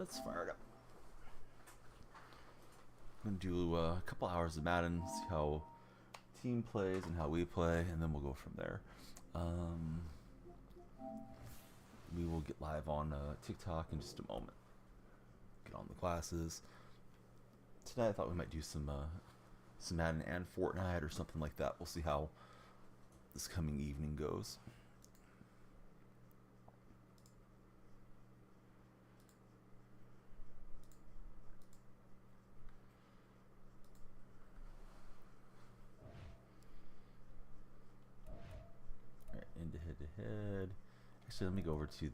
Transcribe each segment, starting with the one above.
let's fire it up. I'm gonna do a couple hours of Madden, see how team plays and how we play, and then we'll go from there. We will get live on TikTok in just a moment. Get on the classes. Tonight I thought we might do some Madden and Fortnite or something like that. We'll see how this coming evening goes. Alright, into head-to-head. Actually, let me go over to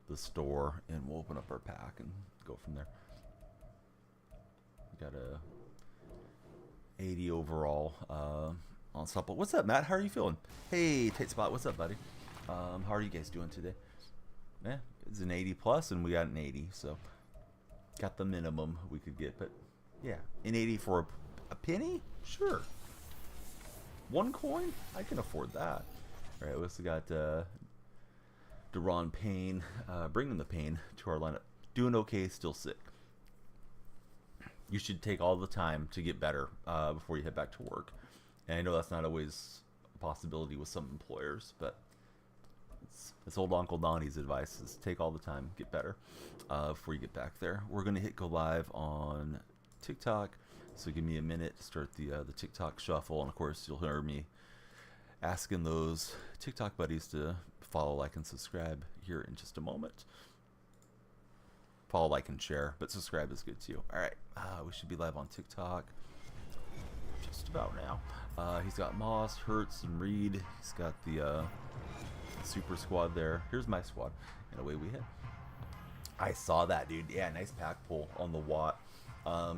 the store and we'll open up our pack and go from there. We got a 80 overall on Supple. What's up, Matt? How are you feeling? Hey, Tight Spot. What's up, buddy? How are you guys doing today? Yeah, it's an 80 plus, and we got an 80, so got the minimum we could get. But yeah, an 80 for a penny? Sure. One coin? I can afford that. All right, we also got Deron Payne, bringing the pain to our lineup. Doing okay, still sick. You should take all the time to get better before you head back to work. And I know that's not always a possibility with some employers, but it's old Uncle Donnie's advice is take all the time, get better before you get back there. We're going to hit go live on TikTok, so give me a minute to start the TikTok shuffle. And of course, you'll hear me asking those TikTok buddies to follow, like, and subscribe here in just a moment. Follow, like, and share, but subscribe is good too. All right, we should be live on TikTok just about now. He's got Moss, Hurts, and Reed. He's got the super squad there. Here's my squad, and away we head. I saw that, dude. Yeah, nice pack pull on the Watt.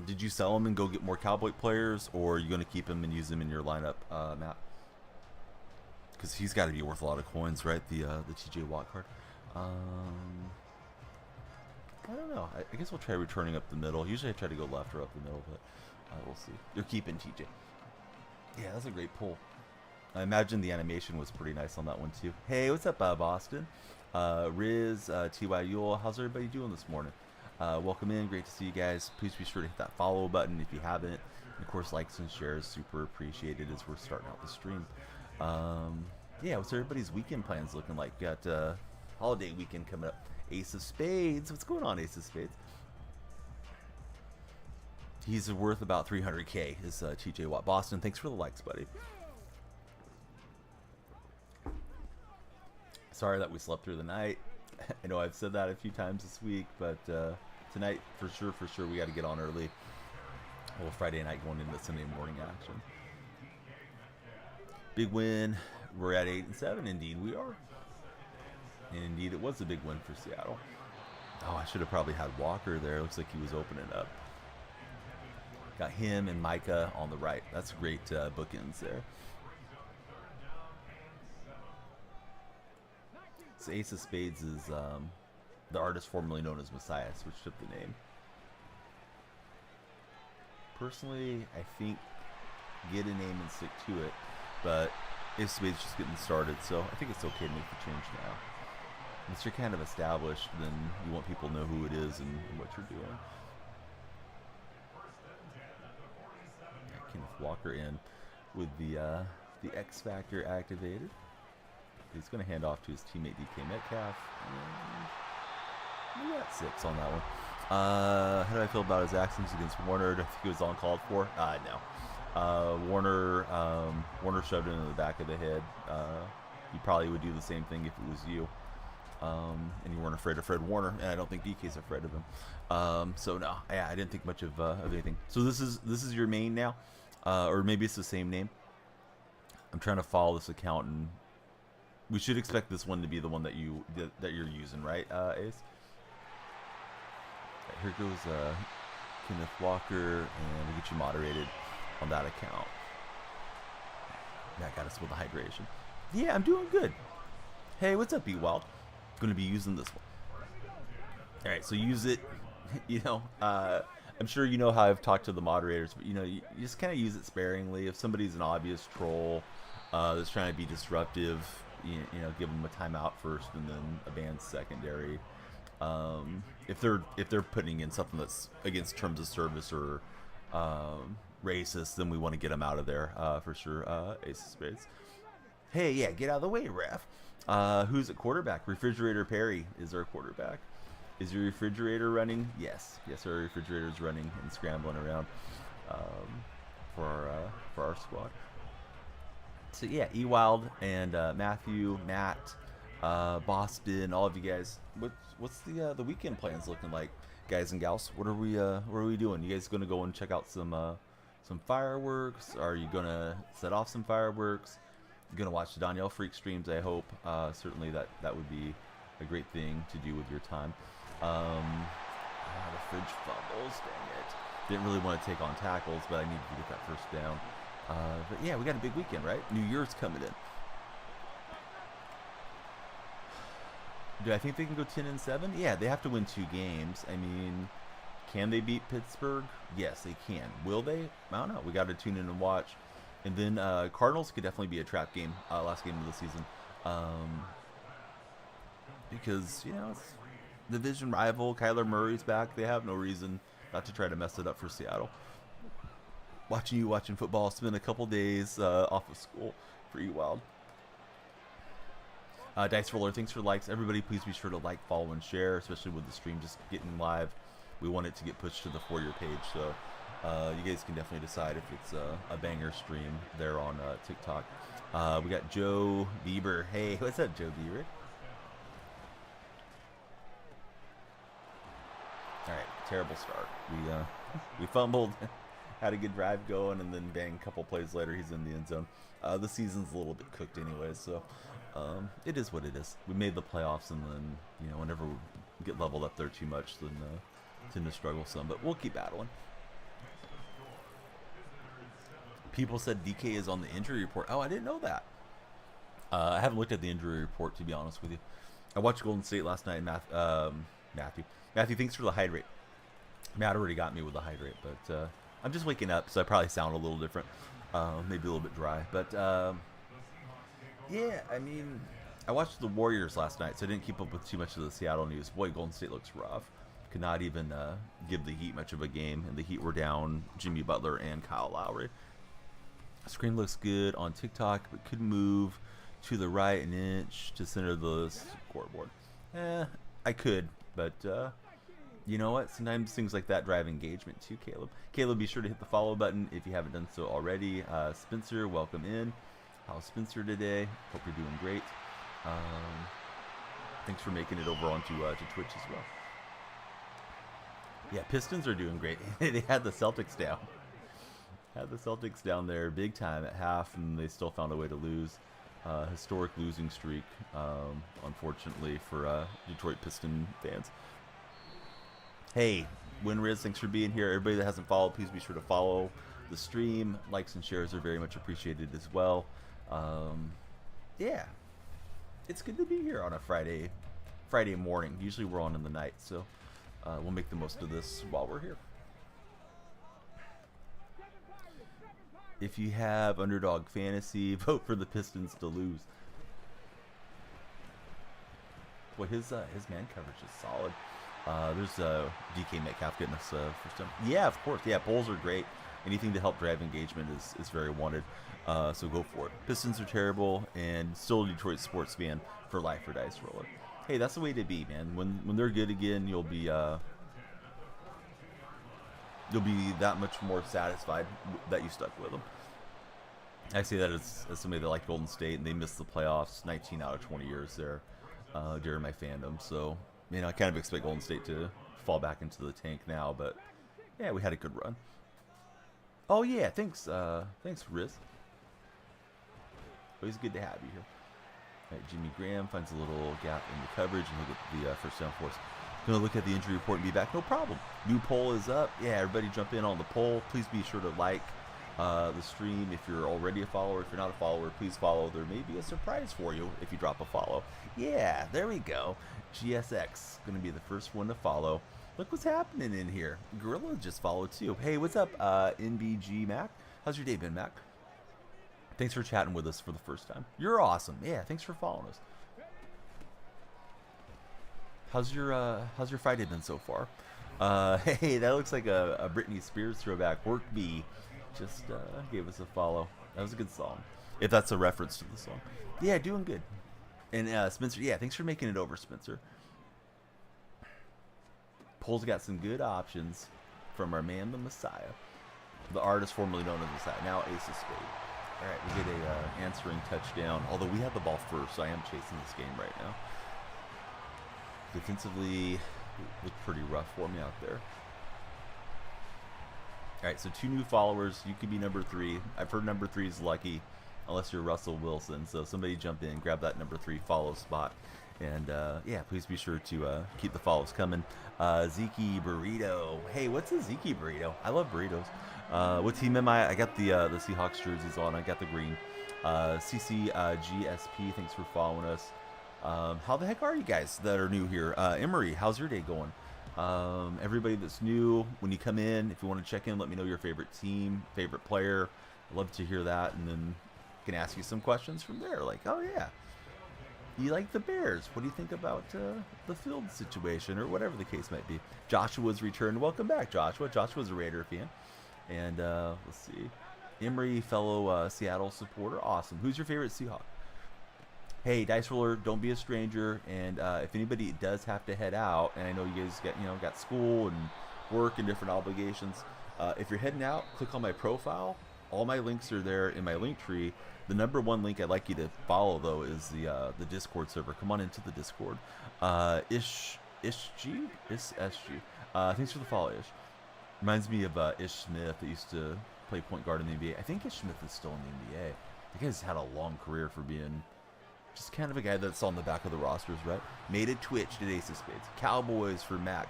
Did you sell him and go get more Cowboy players, or are you going to keep him and use him in your lineup, Matt? Because he's got to be worth a lot of coins, right? The TJ Watt card. I don't know. I guess we'll try returning up the middle. Usually I try to go left or up the middle, but we'll see. You're keeping TJ. Yeah, that's a great pull. I imagine the animation was pretty nice on that one too. Hey, what's up, Boston? Riz, T.Y. Yule, how's everybody doing this morning? Welcome in. Great to see you guys. Please be sure to hit that follow button if you haven't. And of course, likes and shares, super appreciated as we're starting out the stream. Yeah, what's everybody's weekend plans looking like? Got holiday weekend coming up. Ace of Spades. What's going on, Ace of Spades? He's worth about 300K, is TJ Watt. Boston, thanks for the likes, buddy. Sorry that we slept through the night. I know I've said that a few times this week, but tonight, for sure, we got to get on early. Well, Friday night going into Sunday morning action. Big win. We're at 8-7. Indeed, we are. And indeed, it was a big win for Seattle. Oh, I should have probably had Walker there. Looks like he was opening up. Got him and Micah on the right. That's great bookends there. So Ace of Spades is the artist formerly known as Messiah. Switched up the name. Personally, I think get a name and stick to it. But Ace of Spades just getting started, so I think it's okay to make the change now. Once you're kind of established, then you want people to know who it is and what you're doing. Kenneth Walker in with the X Factor activated. He's going to hand off to his teammate DK Metcalf. And we got 6 on that one. How do I feel about his actions against Warner? Do I think it was uncalled for? No. Warner shoved him in the back of the head. You probably would do the same thing if it was you. And you weren't afraid of Fred Warner, and I don't think DK's afraid of him. So no, yeah, I didn't think much of anything. So this is your main now, or maybe it's the same name. I'm trying to follow this account, and we should expect this one to be the one that you're using, right, Ace? Right, here goes Kenneth Walker, and we'll get you moderated on that account. That got us with the hydration. Yeah, I'm doing good. Hey, what's up, B-Wild? Going to be using this one. All right, so use it. You know, I'm sure you know how I've talked to the moderators, but you know, you just kind of use it sparingly. If somebody's an obvious troll that's trying to be disruptive, you know, give them a timeout first and then a ban secondary. If they're putting in something that's against terms of service or racist, then we want to get them out of there for sure. Ace of Spades. Hey, yeah, get out of the way, ref. Who's at quarterback? Refrigerator Perry is our quarterback. Is your refrigerator running? Yes. Yes, our refrigerator's running and scrambling around for our squad. So yeah, Ewild and Matthew, Matt, Boston, all of you guys. What's the weekend plans looking like, guys and gals? What are we doing? You guys gonna go and check out some fireworks? Are you gonna set off some fireworks? You're gonna watch the Danielle Freak streams, I hope. Certainly that would be a great thing to do with your time. The fridge fumbles, dang it. Didn't really want to take on tackles, but I needed to get that first down. But yeah, we got a big weekend, right? New Year's coming in. Do I think they can go 10-7? Yeah, they have to win 2 games. I mean, can they beat Pittsburgh? Yes, they can. Will they? I don't know. We got to tune in and watch. And then Cardinals could definitely be a trap game, last game of the season. Because, it's division rival. Kyler Murray's back. They have no reason not to try to mess it up for Seattle. Watching football. Spend a couple days off of school for Ewild. Dice Roller, thanks for likes. Everybody, please be sure to like, follow, and share, especially with the stream just getting live. We want it to get pushed to the For Your page, so you guys can definitely decide if it's a banger stream there on TikTok. We got Joe Bieber. Hey, what's up, Joe Bieber? All right, terrible start. We fumbled, had a good drive going, and then bang, a couple plays later, he's in the end zone. The season's a little bit cooked anyway, so it is what it is. We made the playoffs, and then whenever we get leveled up there too much, then tend to struggle some. But we'll keep battling. People said DK is on the injury report. Oh, I didn't know that. I haven't looked at the injury report, to be honest with you. I watched Golden State last night. Matthew, thanks for the hydrate. Matt already got me with the hydrate, but I'm just waking up, so I probably sound a little different. Maybe a little bit dry. But, yeah, I mean, I watched the Warriors last night, so I didn't keep up with too much of the Seattle news. Boy, Golden State looks rough. Could not even give the Heat much of a game, and the Heat were down Jimmy Butler and Kyle Lowry. Screen looks good on TikTok, but could move to the right an inch to center the scoreboard. I could, but you know what? Sometimes things like that drive engagement too, Caleb. Caleb, be sure to hit the follow button if you haven't done so already. Spencer, welcome in. How's Spencer today? Hope you're doing great. Thanks for making it over onto to Twitch as well. Yeah, Pistons are doing great. They had the Celtics down. Had the Celtics down there big time at half, and they still found a way to lose. Historic losing streak, unfortunately, for Detroit Piston fans. Hey, WinRiz, thanks for being here. Everybody that hasn't followed, please be sure to follow the stream. Likes and shares are very much appreciated as well. Yeah, it's good to be here on a Friday morning. Usually we're on in the night, so we'll make the most of this while we're here. If you have Underdog Fantasy, vote for the Pistons to lose. Boy, his man coverage is solid. There's DK Metcalf getting us first time. Yeah, of course. Yeah, polls are great. Anything to help drive engagement is very wanted. So go for it. Pistons are terrible, and still a Detroit sports fan for life for Dice Roller. Hey, that's the way to be, man. When they're good again, you'll be that much more satisfied that you stuck with them. I say that as somebody that liked Golden State, and they missed the playoffs 19 out of 20 years there during my fandom. So, I kind of expect Golden State to fall back into the tank now. But, yeah, we had a good run. Oh, yeah, thanks, Riz. Always good to have you here. All right, Jimmy Graham finds a little gap in the coverage, and he'll get the first down for us. Going to look at the injury report and be back. No problem. New poll is up. Yeah, everybody jump in on the poll. Please be sure to like the stream if you're already a follower. If you're not a follower, please follow. There may be a surprise for you if you drop a follow. Yeah, there we go. GSX going to be the first one to follow. Look what's happening in here. Gorilla just followed too. Hey, what's up, NBG Mac? How's your day been, Mac? Thanks for chatting with us for the first time. You're awesome. Yeah, thanks for following us. how's your Friday been so far? Hey, that looks like a Britney Spears throwback. Work B just gave us a follow. That was a good song. If that's a reference to the song. Yeah, doing good. And Spencer, yeah, thanks for making it over, Spencer. Pole's got some good options from our man, the Messiah. The artist formerly known as Messiah, now Ace of Spades. All right, we get a answering touchdown. Although we have the ball first, so I am chasing this game right now. Defensively, looked pretty rough for me out there. All right, so 2 new followers. You could be number 3. I've heard number 3 is lucky, unless you're Russell Wilson. So somebody jump in, grab that number 3 follow spot. And yeah, please be sure to keep the follows coming. Zeke Burrito. Hey, what's a Zeke Burrito? I love burritos. What team am I? I got the Seahawks jerseys on. I got the green. CCGSP, thanks for following us. How the heck are you guys that are new here? Emery, how's your day going? Everybody that's new, when you come in, if you want to check in, let me know your favorite team, favorite player. I'd love to hear that, and then I can ask you some questions from there. Like, oh yeah, you like the Bears? What do you think about the field situation, or whatever the case might be? Joshua's returned. Welcome back, Joshua. Joshua's a Raider fan. And let's see. Emery, fellow Seattle supporter. Awesome. Who's your favorite Seahawk? Hey, Dice Roller, don't be a stranger. And if anybody does have to head out, and I know you guys got school and work and different obligations, if you're heading out, click on my profile. All my links are there in my link tree. The number 1 link I'd like you to follow, though, is the Discord server. Come on into the Discord. SG. Thanks for the follow, Ish. Reminds me of Ish Smith that used to play point guard in the NBA. I think Ish Smith is still in the NBA. The guy's had a long career for being just kind of a guy that's on the back of the rosters, right? Made a Twitch, did Ace of Spades. Cowboys for Mac.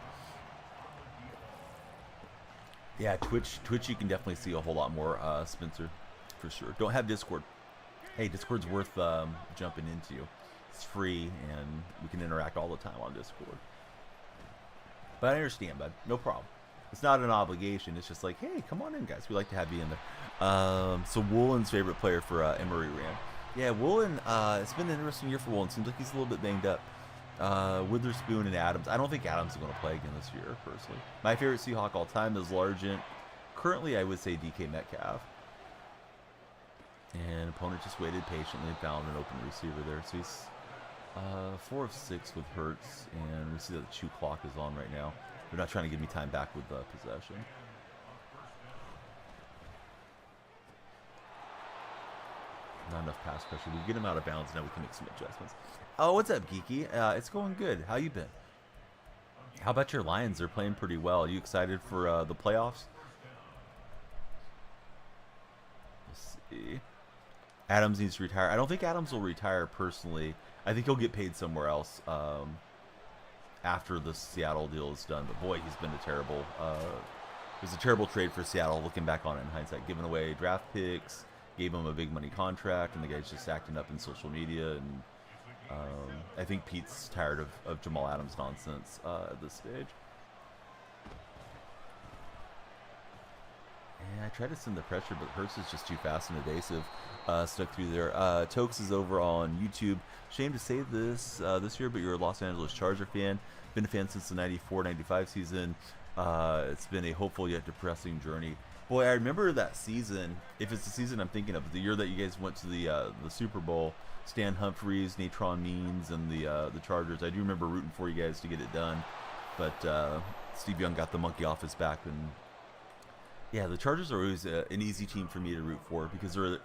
Yeah, Twitch you can definitely see a whole lot more, Spencer, for sure. Don't have Discord. Hey, Discord's worth jumping into. It's free, and we can interact all the time on Discord. But I understand, bud. No problem. It's not an obligation. It's just like, hey, come on in, guys. We like to have you in there. So Woolen's favorite player for Emery Ram. Yeah, Woolen, it's been an interesting year for Woolen. Seems like he's a little bit banged up. Witherspoon and Adams. I don't think Adams is going to play again this year, personally. My favorite Seahawk all time is Largent. Currently, I would say DK Metcalf. And opponent just waited patiently and found an open receiver there. So he's 4 of 6 with Hurts. And we see that the chew clock is on right now. They're not trying to give me time back with possession. Not enough pass pressure. We get him out of bounds. Now we can make some adjustments. Oh, what's up, Geeky? It's going good. How you been? How about your Lions? They're playing pretty well. Are you excited for the playoffs? Let's see. Adams needs to retire. I don't think Adams will retire personally. I think he'll get paid somewhere else after the Seattle deal is done. But boy, he's been a terrible. It was a terrible trade for Seattle. Looking back on it in hindsight, giving away draft picks, gave him a big money contract, and the guy's just acting up in social media. And I think Pete's tired of Jamal Adams nonsense at this stage. And I tried to send the pressure, but Hurts is just too fast and evasive. Stuck through there. Tokes is over on YouTube. Shame to say this year, but you're a Los Angeles Charger fan. Been a fan since the 94-95 season. It's been a hopeful yet depressing journey. Boy, I remember that season. If it's the season I'm thinking of, the year that you guys went to the Super Bowl, Stan Humphries, Natron Means, and the Chargers. I do remember rooting for you guys to get it done, but Steve Young got the monkey off his back. And yeah, the Chargers are always an easy team for me to root for because they're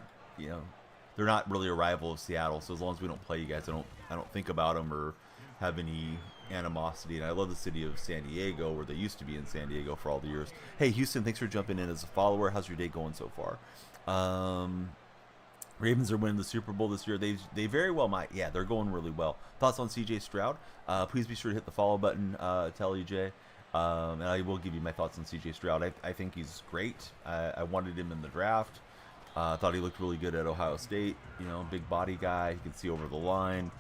not really a rival of Seattle. So as long as we don't play you guys, I don't think about them or have any animosity. And I love the city of San Diego, where they used to be in San Diego for all the years. Hey, Houston, thanks for jumping in as a follower. How's your day going so far? Ravens are winning the Super Bowl this year. They very well might. Yeah, they're going really well. Thoughts on CJ Stroud? Please be sure to hit the follow button, tell EJ. And I will give you my thoughts on CJ Stroud. I think he's great. I wanted him in the draft. Thought he looked really good at Ohio State. Big body guy. He can see over the line.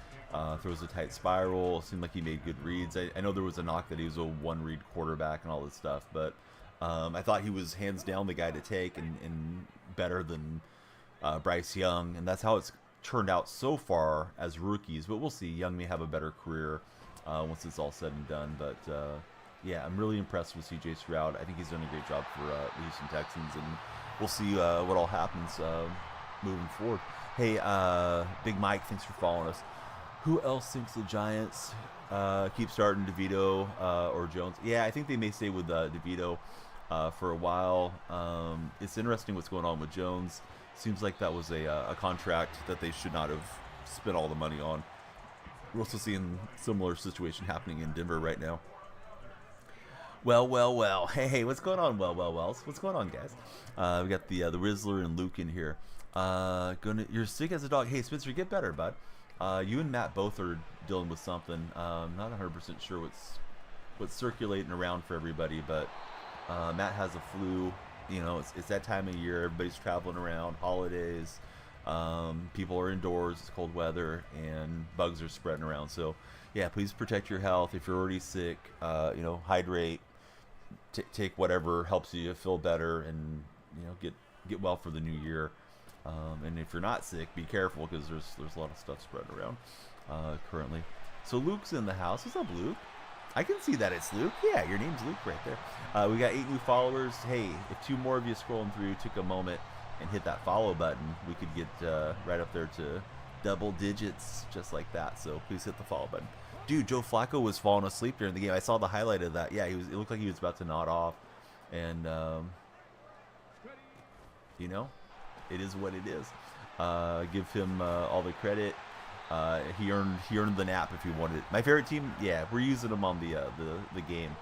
Throws a tight spiral. Seemed like he made good reads. I know there was a knock that he was a one-read quarterback and all this stuff, but I thought he was hands down the guy to take and better than Bryce Young, and that's how it's turned out so far as rookies. But we'll see. Young may have a better career once it's all said and done. But yeah, I'm really impressed with CJ Stroud. I think he's done a great job for the Houston Texans, and we'll see what all happens moving forward. Hey, Big Mike, thanks for following us. Who else thinks the Giants keep starting DeVito or Jones? Yeah, I think they may stay with DeVito for a while. It's interesting what's going on with Jones. Seems like that was a contract that they should not have spent all the money on. We're also seeing similar situation happening in Denver right now. Well. Hey, what's going on? Wells. What's going on, guys? We got the Rizzler and Luke in here. You're sick as a dog. Hey, Spencer, get better, bud. You and Matt both are dealing with something. Not 100% sure what's circulating around for everybody, but Matt has a flu. You know, it's that time of year. Everybody's traveling around, holidays. People are indoors. It's cold weather, and bugs are spreading around. So, yeah, please protect your health. If you're already sick, hydrate. Take whatever helps you feel better, and get well for the new year. And if you're not sick, be careful, because there's a lot of stuff spreading around currently. So Luke's in the house. What's up, Luke? I can see that it's Luke. Yeah, your name's Luke right there. We got 8 new followers. Hey, if 2 more of you scrolling through took a moment and hit that follow button, we could get right up there to double digits just like that. So please hit the follow button. Dude, Joe Flacco was falling asleep during the game. I saw the highlight of that. Yeah, it looked like he was about to nod off. And, it is what it is. Give him all the credit. He earned the nap if he wanted it. My favorite team, yeah, we're using them on the game.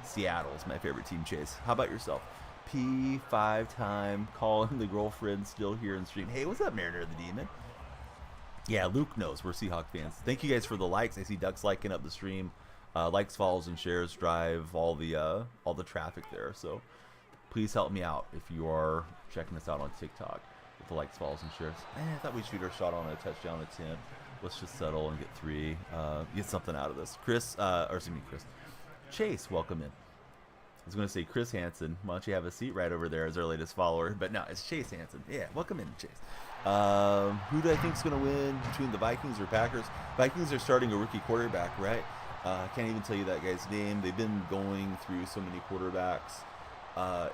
Seattle's my favorite team, Chase. How about yourself? P5 time, calling the girlfriend, still here in stream. Hey, what's up, Mariner the Demon? Yeah, Luke knows we're Seahawk fans. Thank you guys for the likes. I see Ducks liking up the stream. Likes, follows, and shares drive all the traffic there. So please help me out if you are checking us out on TikTok with the likes, follows, and shares. I thought we'd shoot our shot on a touchdown attempt. Let's just settle and get 3. Get something out of this. Chris. Chase, welcome in. I was going to say Chris Hansen. Why don't you have a seat right over there as our latest follower? But no, it's Chase Hansen. Yeah, welcome in, Chase. Who do I think is going to win between the Vikings or Packers? Vikings are starting a rookie quarterback, right? Can't even tell you that guy's name. They've been going through so many quarterbacks.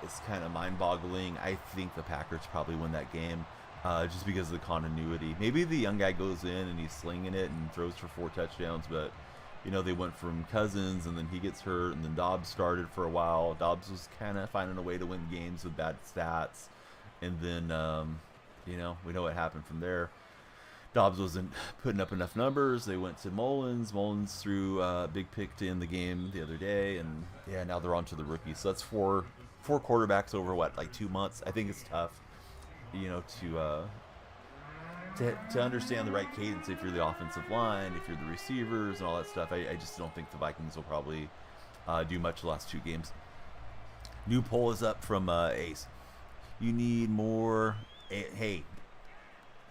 It's kind of mind-boggling. I think the Packers probably win that game just because of the continuity. Maybe the young guy goes in and he's slinging it and throws for 4 touchdowns, but they went from Cousins, and then he gets hurt, and then Dobbs started for a while. Dobbs was kind of finding a way to win games with bad stats, and then we know what happened from there. Dobbs wasn't putting up enough numbers. They went to Mullins. Mullins threw a big pick to end the game the other day, and yeah, now they're on to the rookie. So that's four quarterbacks over like 2 months. I think it's tough, to understand the right cadence if you're the offensive line, if you're the receivers, and all that stuff. I just don't think the Vikings will probably do much the last 2 games. New poll is up from Ace. You need more. Hey,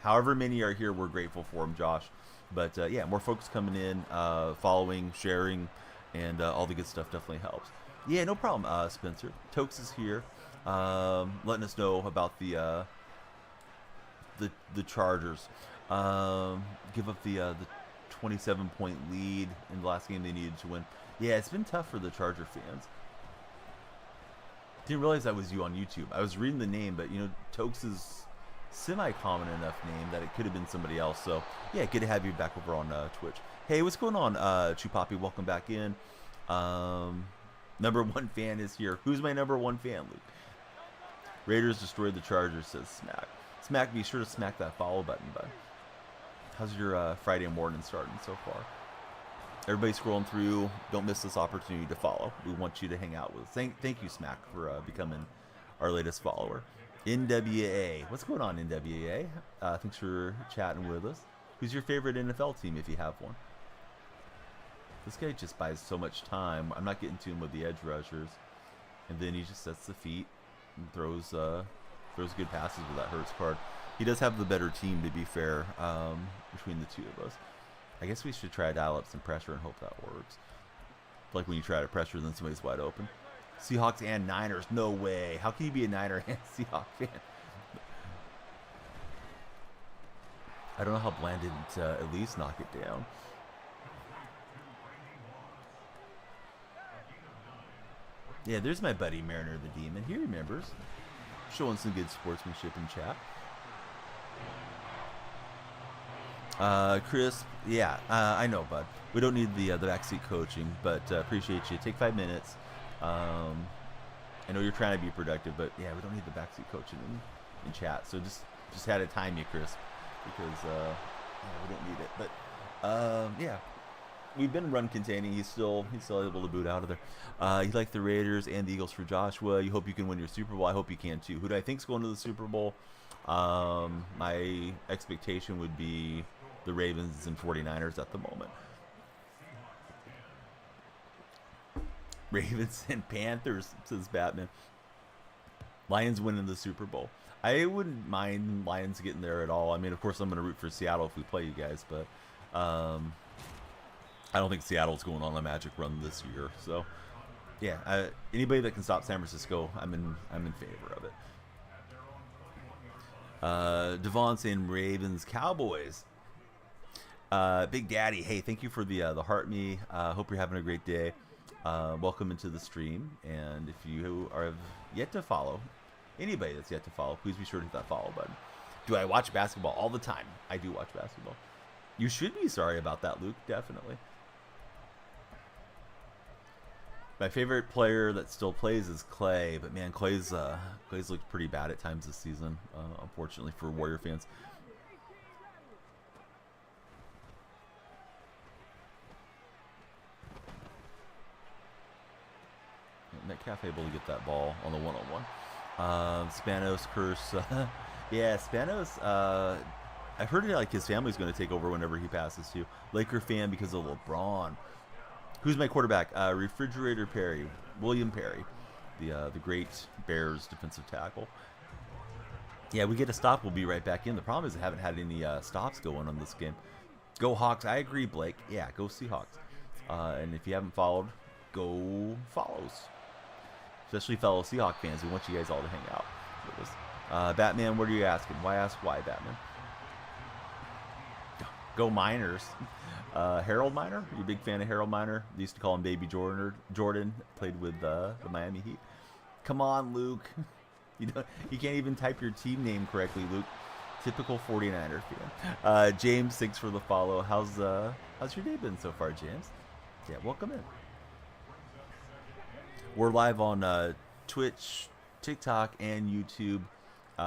however many are here, we're grateful for them, Josh. But yeah, more folks coming in, following, sharing, and all the good stuff definitely helps. Yeah, no problem, Spencer. Tokes is here, letting us know about the Chargers. Give up the 27-point lead in the last game they needed to win. Yeah, it's been tough for the Charger fans. Didn't realize that was you on YouTube. I was reading the name, but Tokes is semi-common enough name that it could have been somebody else. So yeah, good to have you back over on Twitch. Hey, what's going on, Chupapi? Welcome back in. Number 1 fan is here. Who's my number 1 fan, Luke? Raiders destroyed the Chargers, says Smack. Smack, be sure to smack that follow button, bud. How's your Friday morning starting so far? Everybody scrolling through, don't miss this opportunity to follow. We want you to hang out with us. Thank you, Smack, for becoming our latest follower. NWA. What's going on, NWA? Thanks for chatting with us. Who's your favorite NFL team, if you have one? This guy just buys so much time. I'm not getting to him with the edge rushers. And then he just sets the feet and throws good passes with that Hurts card. He does have the better team, to be fair, between the 2 of us. I guess we should try to dial up some pressure and hope that works. Like when you try to pressure, then somebody's wide open. Seahawks and Niners, no way. How can you be a Niner and Seahawks fan? I don't know how Bland didn't at least knock it down. Yeah, there's my buddy Mariner the Demon. He remembers. Showing some good sportsmanship in chat. Chris, yeah, I know, bud. We don't need the backseat coaching, but appreciate you. Take 5 minutes. I know you're trying to be productive, but yeah, we don't need the backseat coaching in chat. So just had to time you, Chris, because yeah, we don't need it. But yeah, we've been run containing. He's still able to boot out of there. He liked the Raiders and the Eagles for Joshua. You hope you can win your Super Bowl. I hope you can too. Who do I think's going to the Super Bowl? My expectation would be the Ravens and 49ers at the moment. Ravens and Panthers, says Batman. Lions winning the Super Bowl. I wouldn't mind Lions getting there at all. I mean, of course, I'm going to root for Seattle if we play you guys, but I don't think Seattle's going on a magic run this year. So, yeah, anybody that can stop San Francisco, I'm in favor of it. Devon saying Ravens, Cowboys. Big Daddy, hey, thank you for the heart me. Hope you're having a great day. Welcome into the stream, and if you are yet to follow, anybody that's yet to follow, please be sure to hit that follow button. Do I watch basketball all the time? I do watch basketball. You should be sorry about that, Luke. Definitely. My favorite player that still plays is Clay, but man, Clay's looked pretty bad at times this season, unfortunately for Warrior fans. Metcalf able to get that ball on the one-on-one. Spanos curse. Yeah, Spanos. I've heard like his family's going to take over whenever he passes to. Laker fan because of LeBron. Who's my quarterback? Refrigerator Perry, William Perry, the great Bears defensive tackle. Yeah, we get a stop. We'll be right back in. The problem is I haven't had any stops going on this game. Go Hawks. I agree, Blake. Yeah, go Seahawks. And if you haven't followed, go follows. Especially fellow Seahawk fans. We want you guys all to hang out with us. Batman, what are you asking? Why ask why, Batman? Go Miners. Harold Miner? You a big fan of Harold Miner? They used to call him Baby Jordan. Played with the Miami Heat. Come on, Luke. You can't even type your team name correctly, Luke. Typical 49er fan. James, thanks for the follow. How's your day been so far, James? Yeah, welcome in. We're live on Twitch, TikTok, and YouTube.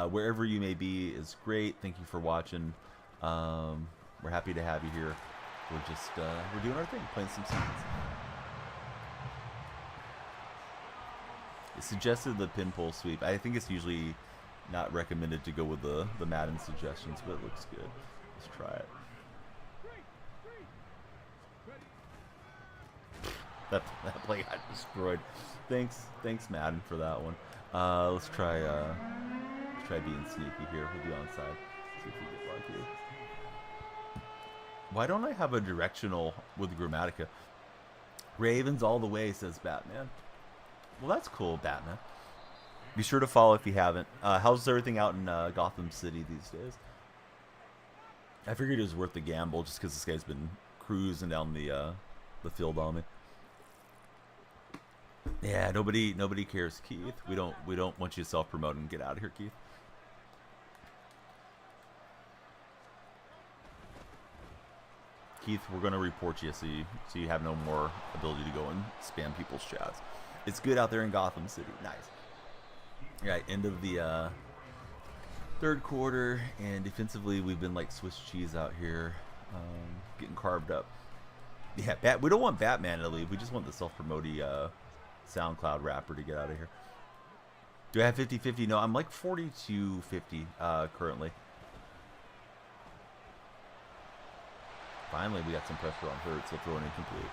Wherever you may be is great. Thank you for watching. We're happy to have you here. We're doing our thing, playing some seasons. It suggested the pinpole sweep. I think it's usually not recommended to go with the Madden suggestions, but it looks good. Let's try it. That play got destroyed. Thanks, Madden, for that one. Let's try being sneaky here. We'll be on side. See if we get lucky. Why don't I have a directional with Grammatica? Ravens all the way, says Batman. Well, that's cool, Batman. Be sure to follow if you haven't. How's everything out in Gotham City these days? I figured it was worth the gamble just because this guy's been cruising down the field on me. Yeah, nobody cares, Keith. We don't want you to self-promote and get out of here, Keith. Keith, we're gonna report you so you have no more ability to go and spam people's chats. It's good out there in Gotham City. Nice. All right, end of the third quarter, and defensively we've been like Swiss cheese out here, getting carved up. Yeah, we don't want Batman to leave. We just want the self-promoting SoundCloud rapper to get out of here. Do I have 50-50? No, I'm like 42-50 currently. Finally, we got some pressure on Hurts. He'll throw an incomplete.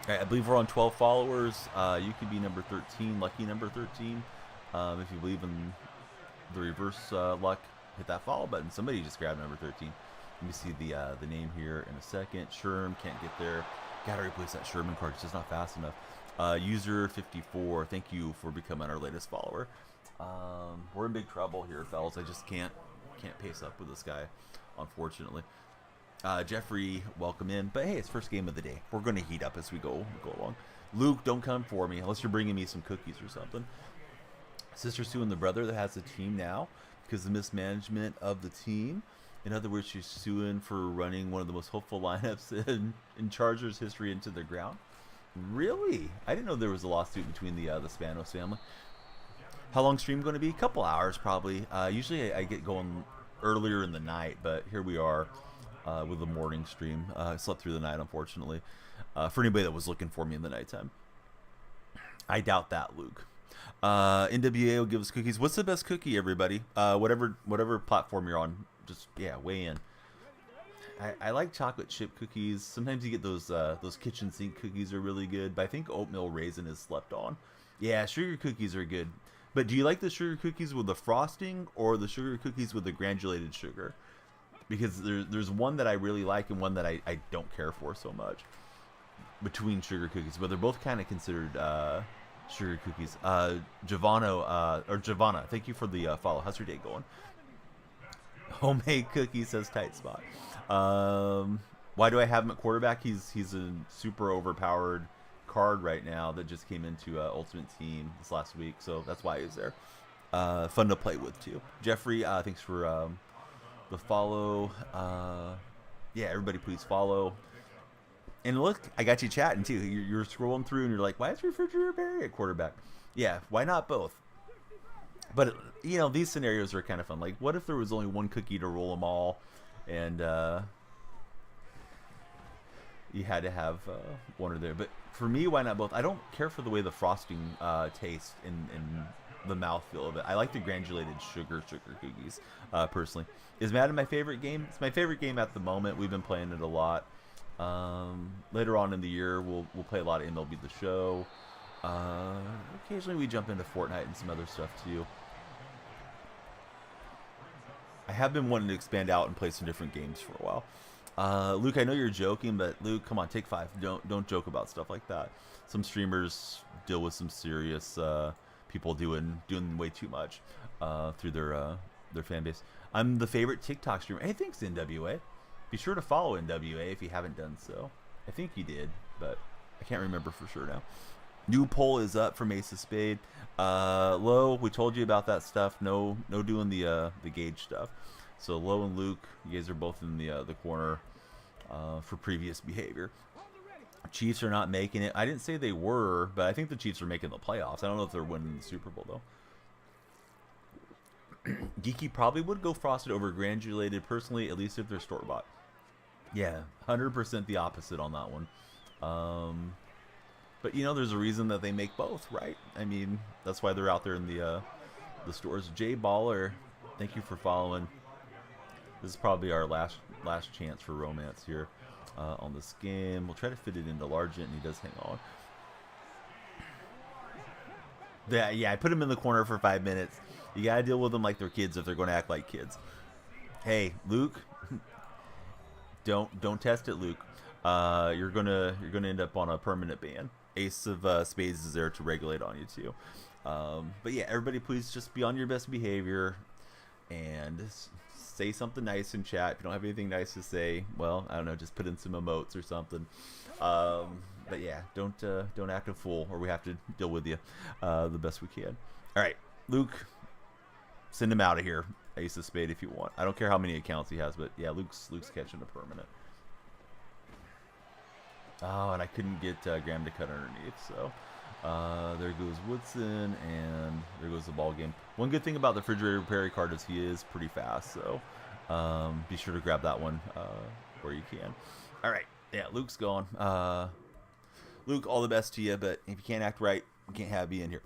All right, I believe we're on 12 followers. You could be number 13, lucky number 13. If you believe in the reverse luck, hit that follow button. Somebody just grabbed number 13. Let me see the name here in a second. Sherm, can't get there. Gotta replace that Sherman card. It's just not fast enough. User 54, thank you for becoming our latest follower. We're in big trouble here, fellas. I just can't pace up with this guy, unfortunately. Jeffrey, welcome in. But hey, it's first game of the day. We're going to heat up as we go along. Luke, don't come for me unless you're bringing me some cookies or something. Sister suing the brother that has a team now because of mismanagement of the team. In other words, she's suing for running one of the most hopeful lineups in Chargers history into the ground. Really? I didn't know there was a lawsuit between the Spanos family. How long stream going to be? A couple hours probably. Usually I get going earlier in the night, but here we are with the morning stream. I slept through the night, unfortunately. For anybody that was looking for me in the nighttime. I doubt that, Luke. NWA will give us cookies. What's the best cookie, everybody? Whatever platform you're on, just weigh in. I like chocolate chip cookies. Sometimes you get those kitchen sink cookies are really good, but I think oatmeal raisin is slept on. Yeah, sugar cookies are good. But do you like the sugar cookies with the frosting or the sugar cookies with the granulated sugar? Because there's one that I really like and one that I don't care for so much between sugar cookies, but they're both kind of considered sugar cookies. Giovanna, thank you for the follow. How's your day going? Homemade cookie, says Tight Spot. Why do I have him at quarterback? He's a super overpowered card right now that just came into Ultimate Team this last week, so that's why he's there. Fun to play with too. Jeffrey, thanks for the follow. Yeah, everybody please follow. And look, I got you chatting too. You're scrolling through and you're like, why is Refrigerator Barry at quarterback? Yeah, why not both? But, these scenarios are kind of fun. Like, what if there was only one cookie to roll them all and you had to have one or there? But for me, why not both? I don't care for the way the frosting tastes in the mouthfeel of it. I like the granulated sugar cookies, personally. Is Madden my favorite game? It's my favorite game at the moment. We've been playing it a lot. Later on in the year, we'll play a lot of MLB The Show. Occasionally we jump into Fortnite and some other stuff too. I have been wanting to expand out and play some different games for a while. Luke, I know you're joking, but Luke, come on, take 5. Don't joke about stuff like that. Some streamers deal with some serious people doing way too much through their fan base. I'm the favorite TikTok streamer. Hey, thanks NWA. Be sure to follow NWA if you haven't done so. I think you did, but I can't remember for sure now. New poll is up from Ace of Spade. Lo, we told you about that stuff. No doing the gauge stuff. So Lo and Luke, you guys are both in the corner for previous behavior. Chiefs are not making it. I didn't say they were, but I think the Chiefs are making the playoffs. I don't know if they're winning the Super Bowl though. Geeky probably would go frosted over granulated personally, at least if they're store bought. Yeah, 100% the opposite on that one. But there's a reason that they make both, right? I mean, that's why they're out there in the stores. Jay Baller, thank you for following. This is probably our last chance for romance here on this game. We'll try to fit it into Largent, and he does hang on. Yeah, I put him in the corner for 5 minutes. You gotta deal with them like they're kids if they're going to act like kids. Hey, Luke, don't test it, Luke. You're gonna end up on a permanent ban. Ace of Spades is there to regulate on you too. But yeah, everybody, please just be on your best behavior and say something nice in chat. If you don't have anything nice to say, well, I don't know, just put in some emotes or something. But yeah, don't act a fool, or we have to deal with you the best we can. All right, Luke, send him out of here. Ace of Spade if you want. I don't care how many accounts he has, but yeah, Luke's catching a permanent. Oh, and I couldn't get Graham to cut underneath, so there goes Woodson, and there goes the ball game. One good thing about the Refrigerator Perry card is he is pretty fast, so be sure to grab that one where you can. All right, yeah, Luke's gone. Luke, all the best to you, but if you can't act right, we can't have you in here.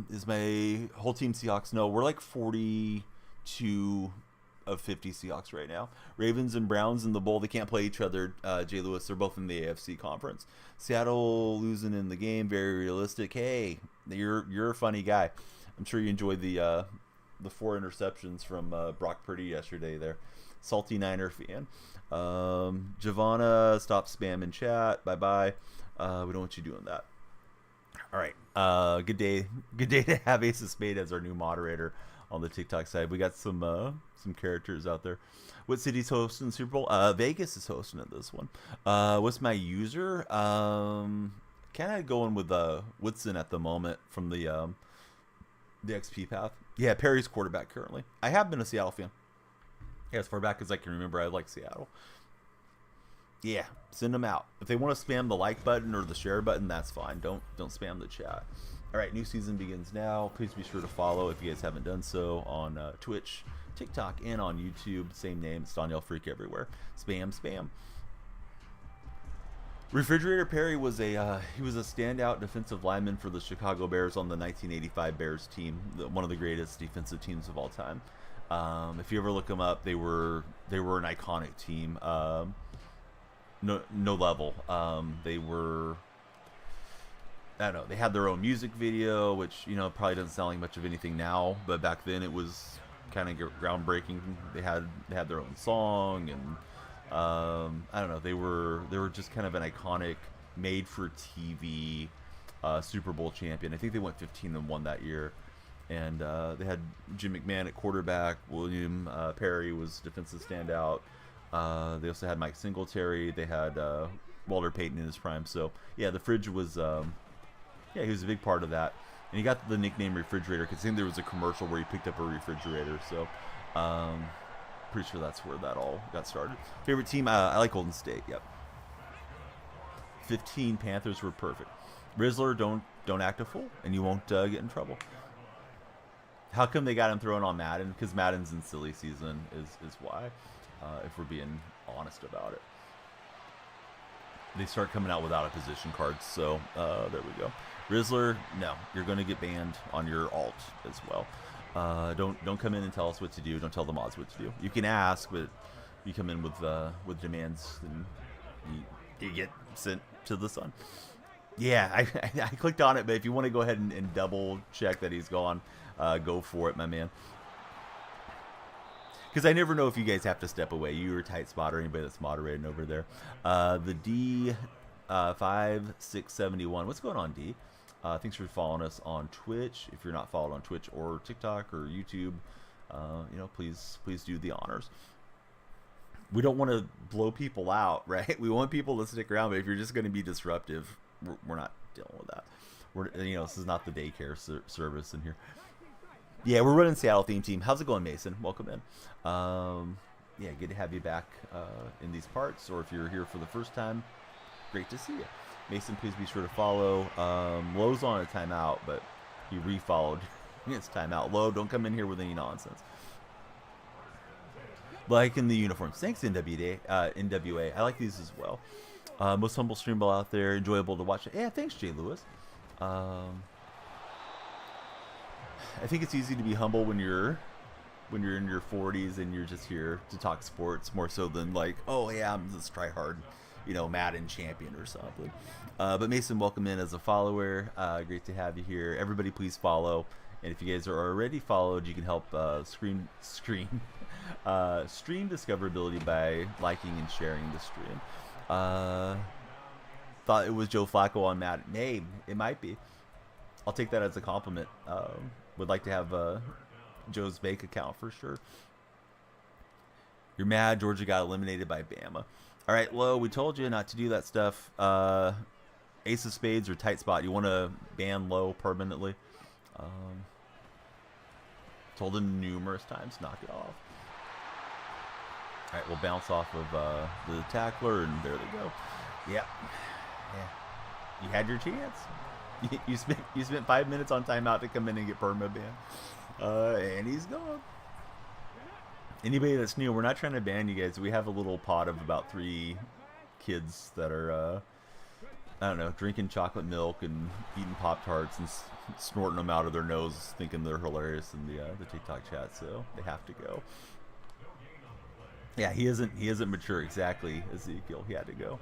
Is my whole team Seahawks? No, we're like 42 of 50 Seahawks right now. Ravens and Browns in the bowl. They can't play each other. Jay Lewis, they're both in the AFC conference. Seattle losing in the game, very realistic. Hey, you're a funny guy. I'm sure you enjoyed the 4 interceptions from Brock Purdy yesterday there. Salty Niner fan. Giovanna, stop spamming chat. Bye-bye. We don't want you doing that. All right. Good day to have Ace of Spade as our new moderator on the TikTok side. We got some characters out there. What city's hosting the Super Bowl? Vegas is hosting it this one. What's my user? Kind of going with Woodson at the moment from the XP path. Yeah, Perry's quarterback currently. I have been a Seattle fan. Yeah, as far back as I can remember, I like Seattle. Yeah, send them out. If they want to spam the like button or the share button, that's fine. Don't spam the chat. All right, new season begins now. Please be sure to follow if you guys haven't done so on Twitch, TikTok, and on YouTube. Same name. It's Danielle Freak everywhere. Spam. Refrigerator Perry was a standout defensive lineman for the Chicago Bears on the 1985 Bears team, one of the greatest defensive teams of all time. If you ever look them up, they were an iconic team. No level. They were, I don't know, they had their own music video, which, you know, probably doesn't sound like much of anything now, but back then it was kind of groundbreaking. They had their own song, and I don't know, they were just kind of an iconic, made for TV Super Bowl champion. I think they went 15-1 that year, and they had Jim McMahon at quarterback. William Perry was defensive standout. They also had Mike Singletary. They had Walter Payton in his prime. So yeah, the fridge was he was a big part of that, and he got the nickname Refrigerator because I think there was a commercial where he picked up a refrigerator. So pretty sure that's where that all got started. Favorite team? I like Golden State. Yep. 15 Panthers were perfect. Rizzler, don't act a fool, and you won't get in trouble. How come they got him thrown on Madden? Because Madden's in silly season is why. If we're being honest about it, they start coming out without a position cards. So there we go. Rizzler, no, you're going to get banned on your alt as well. Don't come in and tell us what to do. Don't tell the mods what to do. You can ask, but you come in with demands, and you get sent to the sun. Yeah, I clicked on it, but if you want to go ahead and double check that he's gone, go for it, my man. Because I never know if you guys have to step away. You or Tight Spot or anybody that's moderating over there. The D5671. What's going on, D? Thanks for following us on Twitch. If you're not followed on Twitch or TikTok or YouTube, please do the honors. We don't want to blow people out, right? We want people to stick around, but if you're just going to be disruptive, we're not dealing with that. This is not the daycare service in here. Yeah, we're running Seattle theme team. How's it going, Mason? Welcome in. Yeah, good to have you back in these parts. Or if you're here for the first time, great to see you. Mason, please be sure to follow. Lowe's on a timeout, but he refollowed his timeout. Lowe, don't come in here with any nonsense. Like in the uniforms. Thanks, NWA. I like these as well. Most humble stream ball out there. Enjoyable to watch. Yeah, thanks, Jay Lewis. I think it's easy to be humble when you're in your 40s and you're just here to talk sports more so than like, oh yeah, I'm just try hard, Madden champion or something. But Mason, welcome in as a follower. Great to have you here. Everybody, please follow. And if you guys are already followed, you can help stream discoverability by liking and sharing the stream. Thought it was Joe Flacco on Madden. Hey, it might be. I'll take that as a compliment. Would like to have Joe's bank account for sure. You're mad Georgia got eliminated by Bama. All right, Lo, we told you not to do that stuff. Ace of Spades or Tight Spot. You want to ban Lo permanently? Told him numerous times, knock it off. All right, we'll bounce off of the tackler, and there they go. Yep. Yeah. You had your chance. You spent 5 minutes on timeout to come in and get perma banned. And he's gone. Anybody that's new, we're not trying to ban you guys. We have a little pod of about 3 kids that are, drinking chocolate milk and eating Pop-Tarts and snorting them out of their nose, thinking they're hilarious in the TikTok chat. So they have to go. Yeah, he isn't mature exactly, Ezekiel. He had to go.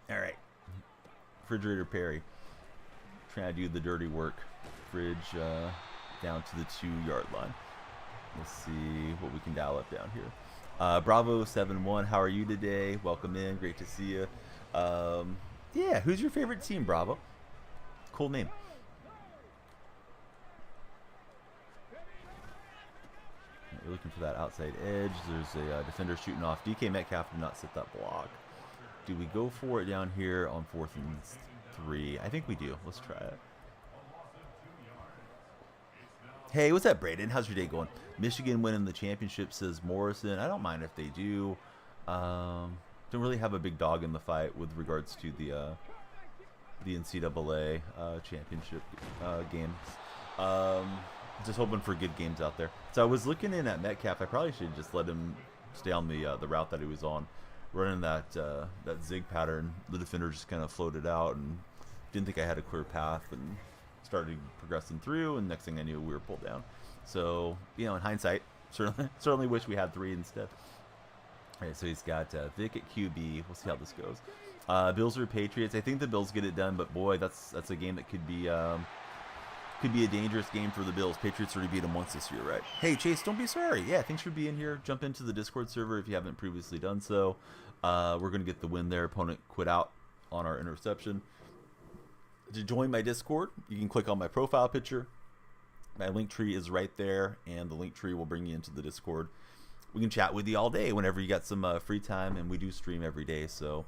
All right. Refrigerator Perry trying to do the dirty work. Fridge down to the 2-yard line. Let's see what we can dial up down here. Bravo 7-1, how are you today? Welcome in, great to see you. Yeah, who's your favorite team, Bravo? Cool name. We're looking for that outside edge. There's a defender shooting off. DK Metcalf did not set that block. Do we go for it down here on 4th and 3? I think we do. Let's try it. Hey, what's up, Braden? How's your day going? Michigan winning the championship, says Morrison. I don't mind if they do. Don't really have a big dog in the fight with regards to the NCAA championship games. Just hoping for good games out there. So I was looking in at Metcalf. I probably should just let him stay on the route that he was on, running that zig pattern. The defender just kind of floated out and didn't think I had a clear path and started progressing through. And next thing I knew, we were pulled down. So in hindsight, certainly wish we had 3 instead. All right, so he's got Vic at QB. We'll see how this goes. Bills or Patriots. I think the Bills get it done, but boy, that's a game that could be a dangerous game for the Bills. Patriots already beat them once this year, right? Hey, Chase, don't be sorry. Yeah, thanks for being here. Jump into the Discord server if you haven't previously done so. We're going to get the win there. Opponent quit out on our interception. To join my Discord, you can click on my profile picture. My link tree is right there, and the link tree will bring you into the Discord. We can chat with you all day whenever you got some free time, and we do stream every day. So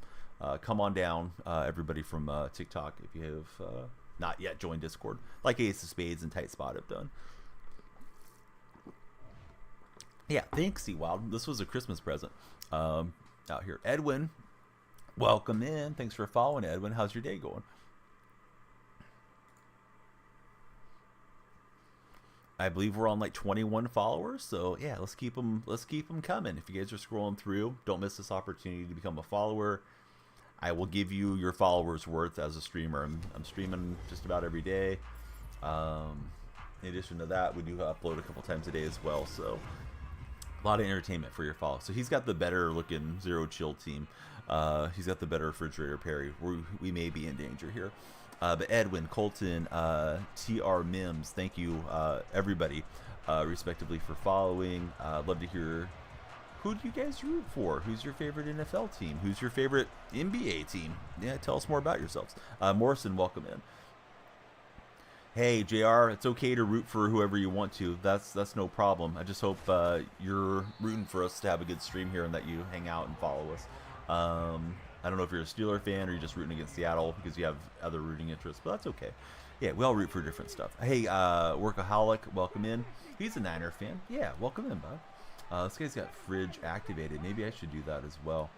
come on down, everybody from TikTok, if you have not yet joined Discord, like Ace of Spades and Tight Spot have done. Yeah, thanks, Seawild. This was a Christmas present out here. Edwin, welcome in. Thanks for following, Edwin. How's your day going? I believe we're on like 21 followers, so yeah, let's keep them coming. If you guys are scrolling through, don't miss this opportunity to become a follower. I will give you your followers worth as a streamer. I'm streaming just about every day. In addition to that, we do upload a couple times a day as well, so a lot of entertainment for your follow. So he's got the better looking Zero Chill team. He's got the better refrigerator Perry. We may be in danger here. But Edwin, Colton, TR Mims, thank you everybody respectively for following. Love to hear, who do you guys root for? Who's your favorite NFL team? Who's your favorite NBA team? Yeah, tell us more about yourselves. Morrison, welcome in. Hey, JR, it's okay to root for whoever you want to. That's no problem. I just hope you're rooting for us to have a good stream here and that you hang out and follow us. I don't know if you're a Steeler fan or you're just rooting against Seattle because you have other rooting interests, but that's okay. Yeah, we all root for different stuff. Hey, Workaholic, welcome in. He's a Niner fan. Yeah, welcome in, bud. This guy's got fridge activated. Maybe I should do that as well.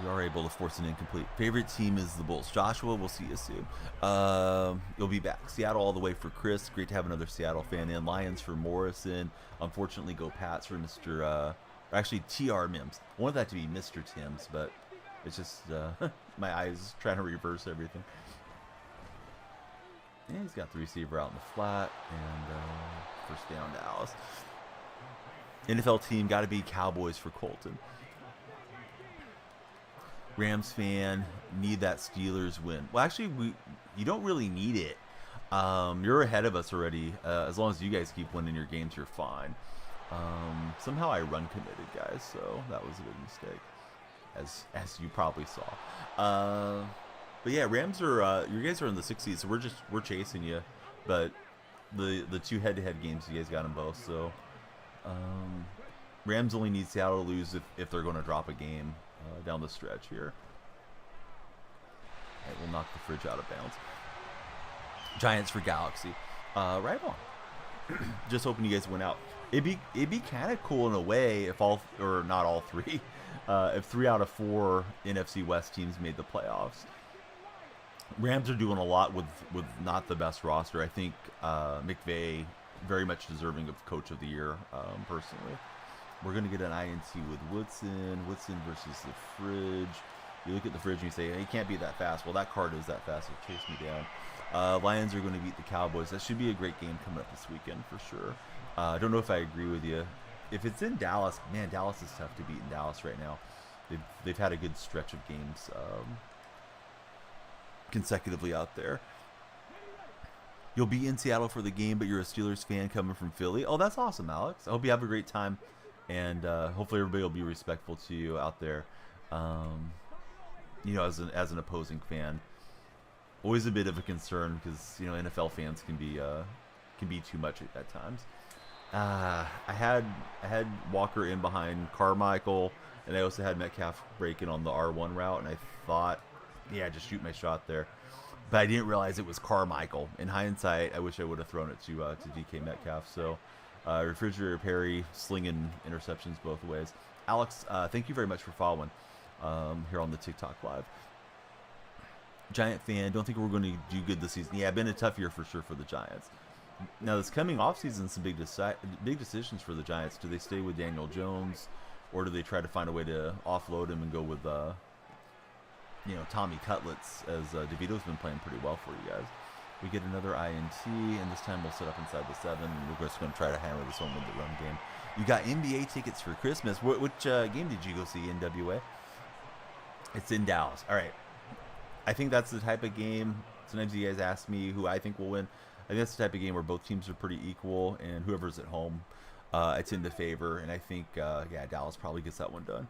We are able to force an incomplete. Favorite team is the Bulls. Joshua, we'll see you soon. You'll be back. Seattle all the way for Chris. Great to have another Seattle fan in. Lions for Morrison. Unfortunately, go Pats for Mr. Actually, TR Mims. I wanted that to be Mr. Timms, but it's just my eyes trying to reverse everything. Yeah, he's got the receiver out in the flat, and first down Dallas. NFL team got to be Cowboys for Colton. Rams fan, need that Steelers win. Well, actually, you don't really need it. You're ahead of us already. As long as you guys keep winning your games, you're fine. Somehow I run committed, guys, so that was a big mistake, as you probably saw. But yeah, Rams are you guys are in the 60s, so we're chasing you. But the 2 head-to-head games, you guys got them both. So Rams only need Seattle to lose if they're going to drop a game down the stretch here. Right, we'll knock the fridge out of bounds. Giants for Galaxy. Right on. Just hoping you guys went out. It'd be kind of cool in a way if not all 3, if 3 out of 4 NFC West teams made the playoffs. Rams are doing a lot with not the best roster. I think McVay very much deserving of Coach of the Year, personally. We're going to get an INT with Woodson versus the fridge. You look at the fridge and you say, hey, he can't be that fast. Well, that card is that fast. It'll chase me down. Lions are going to beat the Cowboys. That should be a great game coming up this weekend for sure. I don't know if I agree with you. If it's in Dallas, man, Dallas is tough to beat in Dallas right now. They've had a good stretch of games consecutively out there. You'll be in Seattle for the game, but you're a Steelers fan coming from Philly. Oh, that's awesome, Alex. I hope you have a great time, and hopefully everybody will be respectful to you out there. As an opposing fan, always a bit of a concern because NFL fans can can be too much at times. I had Walker in behind Carmichael, and I also had Metcalf breaking on the R1 route, and I thought, yeah, just shoot my shot there. But I didn't realize it was Carmichael. In hindsight, I wish I would have thrown it to DK Metcalf. So, Refrigerator Perry slinging interceptions both ways. Alex, thank you very much for following here on the TikTok Live. Giant fan. Don't think we're going to do good this season. Yeah, been a tough year for sure for the Giants. Now, this coming offseason, some big decisions for the Giants. Do they stay with Daniel Jones, or do they try to find a way to offload him and go with, Tommy Cutlets, as DeVito's been playing pretty well for you guys? We get another INT, and this time we'll set up inside the 7, and we're just going to try to hammer this home with the run game. You got NBA tickets for Christmas. Which game did you go see in WA? It's in Dallas. All right. I think that's the type of game. Sometimes you guys ask me who I think will win. I think that's the type of game where both teams are pretty equal, and whoever's at home, it's in the favor. And I think, Dallas probably gets that one done.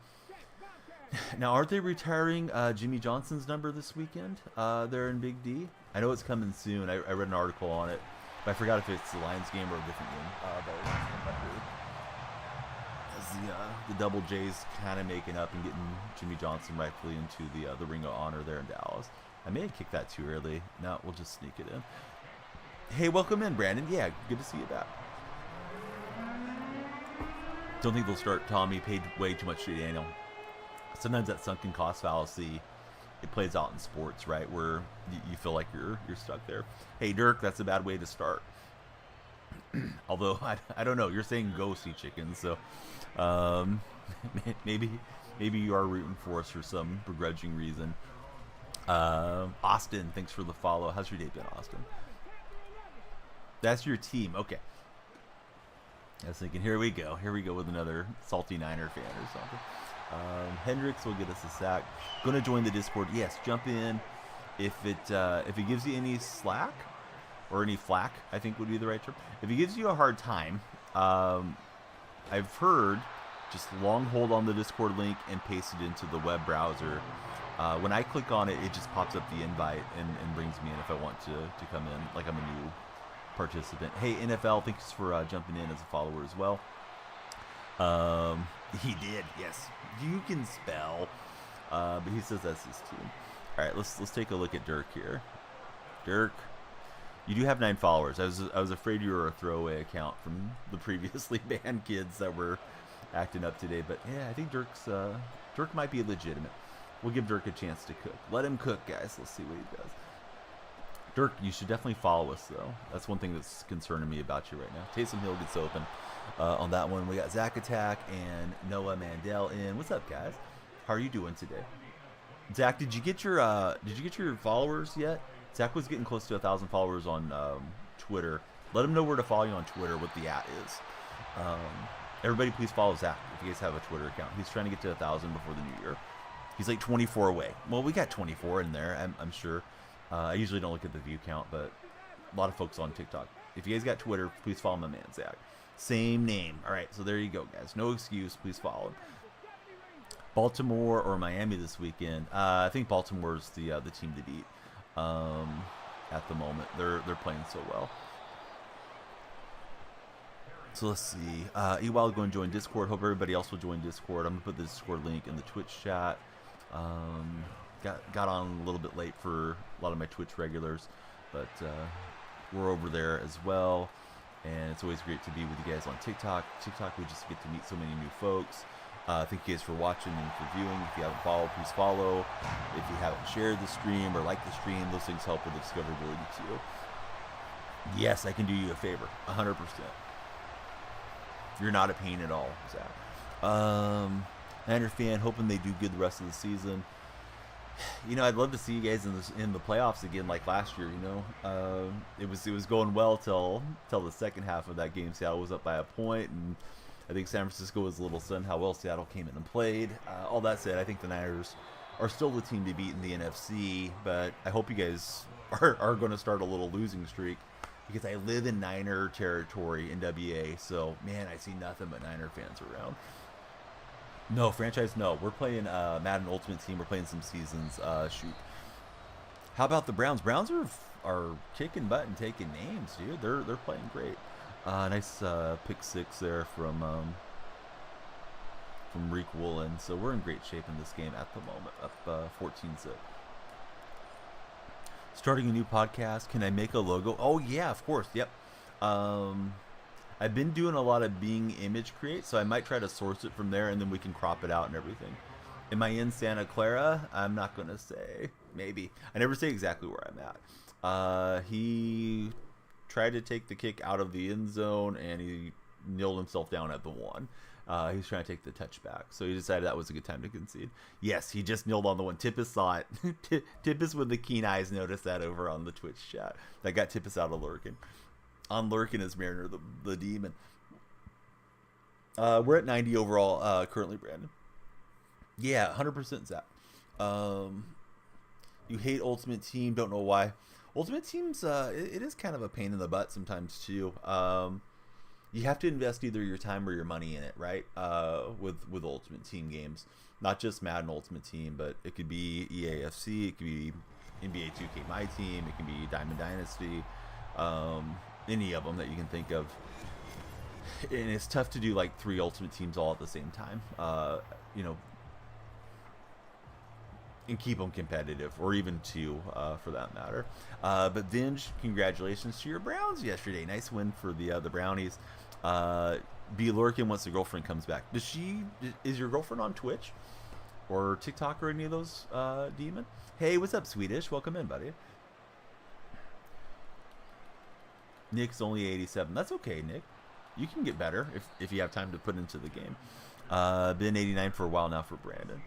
Now, aren't they retiring Jimmy Johnson's number this weekend? They're in Big D. I know it's coming soon. I read an article on it, but I forgot if it's the Lions game or a different game. As the Double J's kind of making up and getting Jimmy Johnson rightfully into the Ring of Honor there in Dallas. I may have kicked that too early. No, we'll just sneak it in. Hey, welcome in, Brandon. Yeah, good to see you back. Don't think they'll start Tommy. Paid way too much to Daniel. Sometimes that sunken cost fallacy, it plays out in sports, right? Where you feel like you're stuck there. Hey, Dirk, that's a bad way to start. Although, I don't know. You're saying go see chickens, so maybe you are rooting for us for some begrudging reason. Austin, thanks for the follow. How's your day been, Austin? That's your team. Okay. I was thinking, here we go with another salty Niner fan or something. Hendricks will get us a sack. Going to join the Discord. Yes, jump in. If it gives you any slack or any flack, I think would be the right term. If it gives you a hard time, I've heard just long hold on the Discord link and paste it into the web browser. When I click on it, it just pops up the invite and brings me in if I want to come in, like I'm a new participant. Hey, NFL, thanks for jumping in as a follower as well. He did, yes. You can spell, but he says that's his team. All right, let's take a look at Dirk here. Dirk, you do have 9 followers. I was afraid you were a throwaway account from the previously banned kids that were acting up today, but yeah, I think Dirk might be legitimate. We'll give Dirk a chance to cook. Let him cook, guys. Let's see what he does. Dirk, you should definitely follow us, though. That's one thing that's concerning me about you right now. Taysom Hill gets open on that one. We got Zach Attack and Noah Mandel in. What's up, guys? How are you doing today? Zach, did you get your followers yet? Zach was getting close to 1,000 followers on Twitter. Let him know where to follow you on Twitter, what the @ is. Everybody, please follow Zach if you guys have a Twitter account. He's trying to get to 1,000 before the new year. He's like 24 away. Well, we got 24 in there, I'm sure. I usually don't look at the view count, but a lot of folks on TikTok. If you guys got Twitter, please follow my man, Zach. Same name. All right, so there you go, guys. No excuse. Please follow him. Baltimore or Miami this weekend? I think Baltimore's the team to beat at the moment. They're playing so well. So let's see. Ewald going to join Discord. Hope everybody else will join Discord. I'm going to put the Discord link in the Twitch chat. Got on a little bit late for a lot of my Twitch regulars, but we're over there as well. And it's always great to be with you guys on TikTok. TikTok, we just get to meet so many new folks. Thank you guys for watching and for viewing. If you haven't followed, please follow. If you haven't shared the stream or liked the stream, those things help with discoverability too. Yes, I can do you a favor, 100%. You're not a pain at all, Zach. Niner fan, hoping they do good the rest of the season. You know, I'd love to see you guys in the playoffs again, like last year. You know, it was going well till the second half of that game. Seattle was up by a point, and I think San Francisco was a little stunned how well Seattle came in and played. All that said, I think the Niners are still the team to beat in the NFC, but I hope you guys are going to start a little losing streak, because I live in Niner territory in WA, so man, I see nothing but Niner fans around. No, franchise, no. We're playing Madden Ultimate Team. We're playing some seasons. Shoot. How about the Browns? Browns are are kicking butt and taking names, dude. They're playing great. Nice pick six there from Reek Woolen. So we're in great shape in this game at the moment. Up 14-zip. Starting a new podcast. Can I make a logo? Oh yeah, of course. Yep. I've been doing a lot of Bing image create, so I might try to source it from there, and then we can crop it out and everything. Am I in Santa Clara? I'm not gonna say. Maybe. I never say exactly where I'm at. He tried to take the kick out of the end zone, and he kneeled himself down at the one. He was trying to take the touchback, so he decided that was a good time to concede. Yes, he just kneeled on the one. Tippis saw it. Tippis with the keen eyes noticed that over on the Twitch chat. That got Tippis out of lurking. On lurking is Mariner, the demon. We're at 90 overall currently, Brandon. Yeah, 100% Zach. You hate Ultimate Team, don't know why. Ultimate Team's, it is kind of a pain in the butt sometimes, too. You have to invest either your time or your money in it, right? With Ultimate Team games. Not just Madden Ultimate Team, but it could be EAFC, it could be NBA 2K My Team, it can be Diamond Dynasty, any of them that you can think of. And it's tough to do like 3 Ultimate Teams all at the same time, you know, and keep them competitive, or even 2 for that matter. But Vinge, congratulations to your Browns yesterday. Nice win for the Brownies. B. Lurkin once the girlfriend comes back. Is your girlfriend on Twitch or TikTok or any of those, Demon? Hey, what's up, Swedish? Welcome in, buddy. Nick's only 87. That's okay, Nick. You can get better if you have time to put into the game. Been 89 for a while now for Brandon.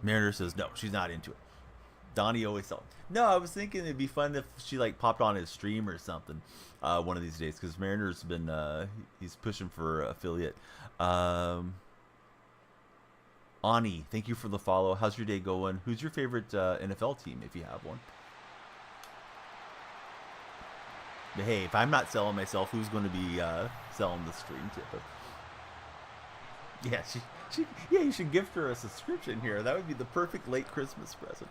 Mariner says no, she's not into it. Donnie always tells. No, I was thinking it'd be fun if she like popped on his stream or something one of these days, because Mariner's been he's pushing for affiliate. Ani, thank you for the follow. How's your day going? Who's your favorite NFL team if you have one? But hey, if I'm not selling myself, who's going to be selling the stream tip? Yeah, yeah, you should gift her a subscription here. That would be the perfect late Christmas present.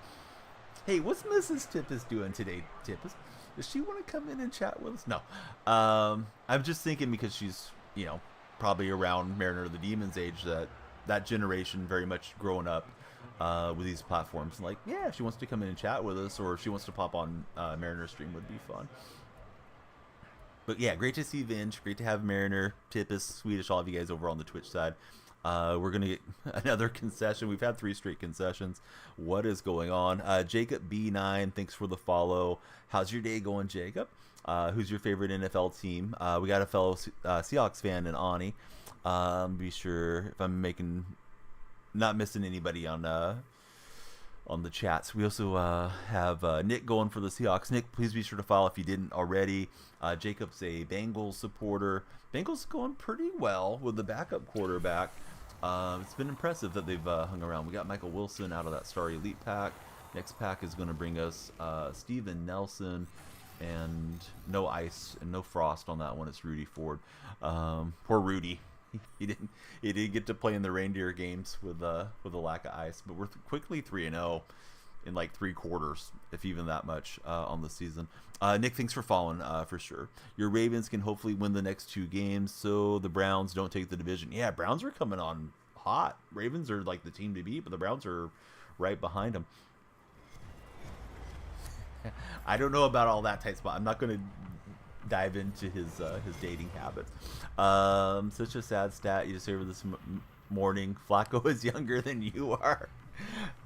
Hey, what's Mrs. Tippis doing today, Tippis? Does she want to come in and chat with us? No. I'm just thinking because she's, you know, probably around Mariner the Demon's age, that generation very much growing up with these platforms. And like, yeah, if she wants to come in and chat with us, or if she wants to pop on Mariner's stream, would be fun. But yeah, great to see Vinge. Great to have Mariner, Tippis, Swedish, all of you guys over on the Twitch side. We're going to get another concession. We've had 3 straight concessions. What is going on? Jacob B9, thanks for the follow. How's your day going, Jacob? Who's your favorite NFL team? We got a fellow Seahawks fan in Ani. Be sure if I'm not missing anybody on the chats. We also have Nick going for the Seahawks. Nick, please be sure to follow if you didn't already. Jacob's a Bengals supporter. Bengals going pretty well with the backup quarterback. It's been impressive that they've hung around. We got Michael Wilson out of that Star Elite pack. Next pack is going to bring us Steven Nelson, and no ice and no frost on that one. It's Rudy Ford. Poor Rudy. He didn't get to play in the reindeer games with a lack of ice. But we're quickly 3-0 in like 3 quarters, if even that much, on the season. Nick, thanks for following, for sure. Your Ravens can hopefully win the next 2 games, so the Browns don't take the division. Yeah, Browns are coming on hot. Ravens are like the team to beat, but the Browns are right behind them. I don't know about all that tight spot. I'm not going to dive into his dating habits. Such a sad stat you just heard this morning. Flacco is younger than you are.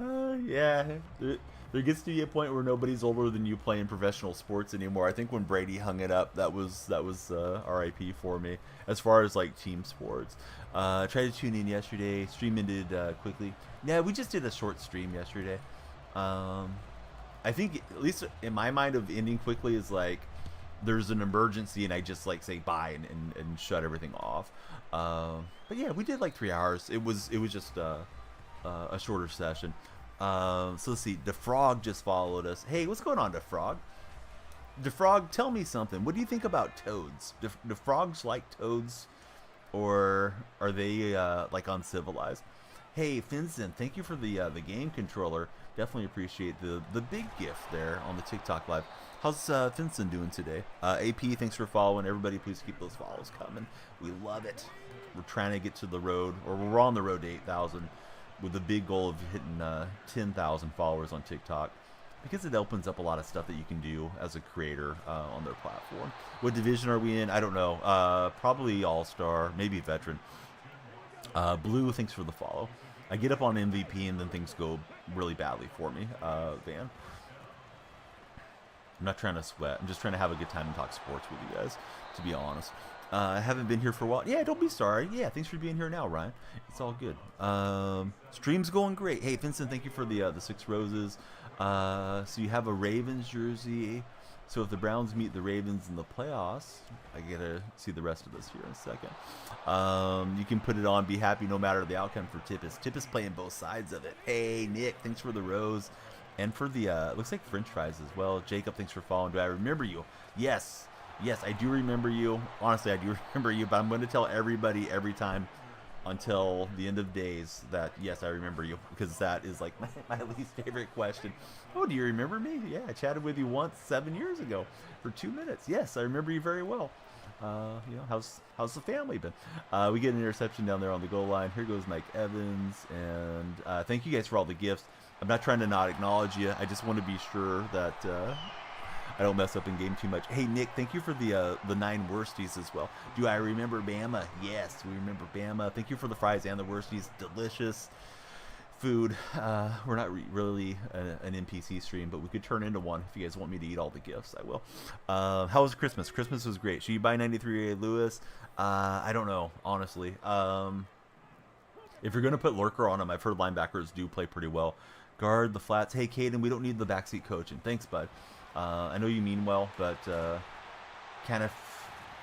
Yeah, there gets to be a point where nobody's older than you playing professional sports anymore. I think when Brady hung it up, that was RIP for me as far as like team sports. Tried to tune in yesterday. Stream ended quickly. Yeah, we just did a short stream yesterday. I think, at least in my mind, of ending quickly is like there's an emergency and I just like say bye and shut everything off. But yeah, we did like 3 hours. It was just a shorter session. So let's see. DeFrog just followed us. Hey, what's going on, DeFrog? DeFrog, tell me something. What do you think about toads? Do frogs like toads, or are they like uncivilized? Hey, Finson, thank you for the game controller. Definitely appreciate the big gift there on the TikTok live. How's Vincent doing today? AP, thanks for following. Everybody, please keep those follows coming. We love it. We're trying to get to the road, or we're on the road to 8,000 with the big goal of hitting 10,000 followers on TikTok, because it opens up a lot of stuff that you can do as a creator on their platform. What division are we in? I don't know. Probably All-Star, maybe Veteran. Blue, thanks for the follow. I get up on MVP and then things go really badly for me, Van. I'm not trying to sweat. I'm just trying to have a good time and talk sports with you guys, to be honest. I haven't been here for a while. Yeah, don't be sorry. Yeah, thanks for being here now, Ryan. It's all good. Stream's going great. Hey, Vincent, thank you for the 6 roses. So you have a Ravens jersey. So if the Browns meet the Ravens in the playoffs, I get to see the rest of this here in a second. You can put it on, be happy no matter the outcome for Tippis. Tippis playing both sides of it. Hey, Nick, thanks for the rose. And for the, looks like French fries as well. Jacob, thanks for following. Do I remember you? Yes. Yes, I do remember you. Honestly, I do remember you, but I'm going to tell everybody every time until the end of days that, yes, I remember you, because that is like my least favorite question. Oh, do you remember me? Yeah, I chatted with you once 7 years ago for 2 minutes. Yes, I remember you very well. You know, how's the family been? We get an interception down there on the goal line. Here goes Mike Evans, and thank you guys for all the gifts. I'm not trying to not acknowledge you. I just want to be sure that I don't mess up in game too much. Hey, Nick, thank you for the 9 worsties as well. Do I remember Bama? Yes, we remember Bama. Thank you for the fries and the worsties. Delicious food. We're not really an NPC stream, but we could turn into one. If you guys want me to eat all the gifts, I will. How was Christmas? Christmas was great. Should you buy 93A Lewis? I don't know, honestly. If you're going to put Lurker on him, I've heard linebackers do play pretty well. Guard the flats. Hey, Caden, we don't need the backseat coaching. Thanks, bud. I know you mean well, but kind of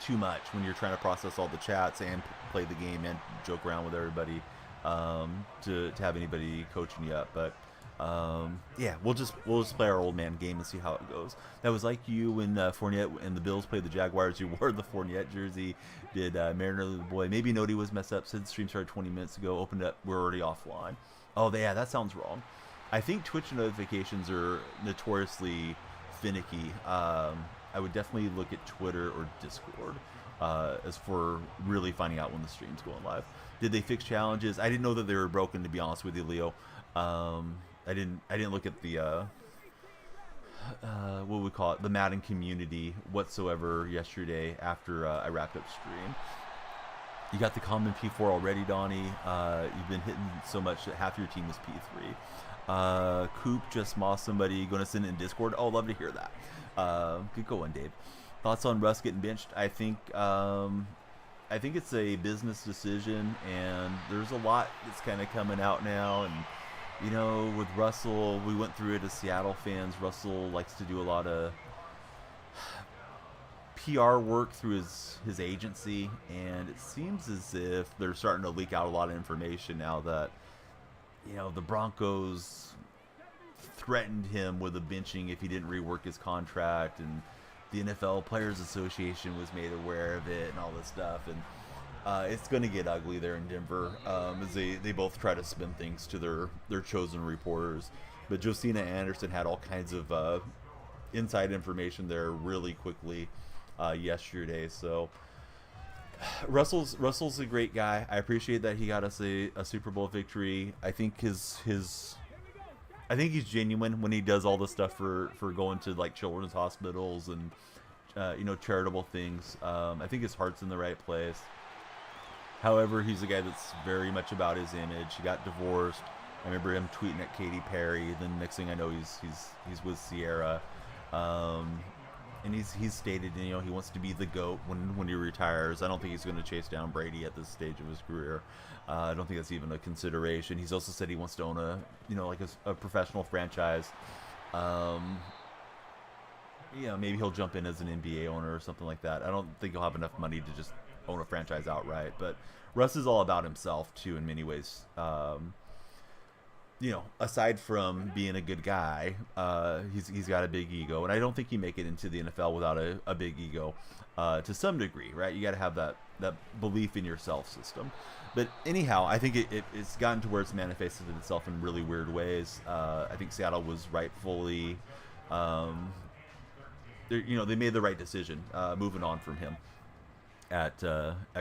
too much when you're trying to process all the chats and play the game and joke around with everybody to have anybody coaching you up. But yeah, we'll just play our old man game and see how it goes. That was like you when Fournette and the Bills played the Jaguars. You wore the Fournette jersey. Did Mariner the boy? Maybe Nody was messed up. Said the stream started 20 minutes ago. Opened up. We're already offline. Oh yeah, that sounds wrong. I think Twitch notifications are notoriously finicky. I would definitely look at Twitter or Discord as for really finding out when the stream's going live. Did they fix challenges? I didn't know that they were broken, to be honest with you, Leo. I didn't look at the what we call it, the Madden community whatsoever yesterday after I wrapped up stream. You got the common P4 already, Donnie. You've been hitting so much that half your team is P3. Coop just mossed somebody. Going to send it in Discord. Oh, love to hear that. Good going, Dave. Thoughts on Russ getting benched? I think it's a business decision, and there's a lot that's kind of coming out now. And you know, with Russell, we went through it as Seattle fans. Russell likes to do a lot of PR work through his agency, and it seems as if they're starting to leak out a lot of information now that, you know, the Broncos threatened him with a benching if he didn't rework his contract, and the NFL Players Association was made aware of it and all this stuff, and it's going to get ugly there in Denver as they both try to spin things to their chosen reporters. But Josina Anderson had all kinds of inside information there really quickly yesterday. So Russell's a great guy. I appreciate that he got us a Super Bowl victory. I think I think he's genuine when he does all the stuff for going to like children's hospitals and you know, charitable things. I think his heart's in the right place. However, he's a guy that's very much about his image. He got divorced. I remember him tweeting at Katy Perry. Then next thing I know, he's with Sierra. And he's stated, you know, he wants to be the GOAT when he retires. I don't think he's going to chase down Brady at this stage of his career. I don't think that's even a consideration. He's also said he wants to own a professional franchise. You know, maybe he'll jump in as an NBA owner or something like that. I don't think he'll have enough money to just own a franchise outright. But Russ is all about himself too in many ways. aside from being a good guy, he's got a big ego, and I don't think you make it into the NFL without a big ego, to some degree, right? You got to have that belief in yourself system. But anyhow, I think it's gotten to where it's manifested itself in really weird ways. I think Seattle was rightfully, they made the right decision moving on from him at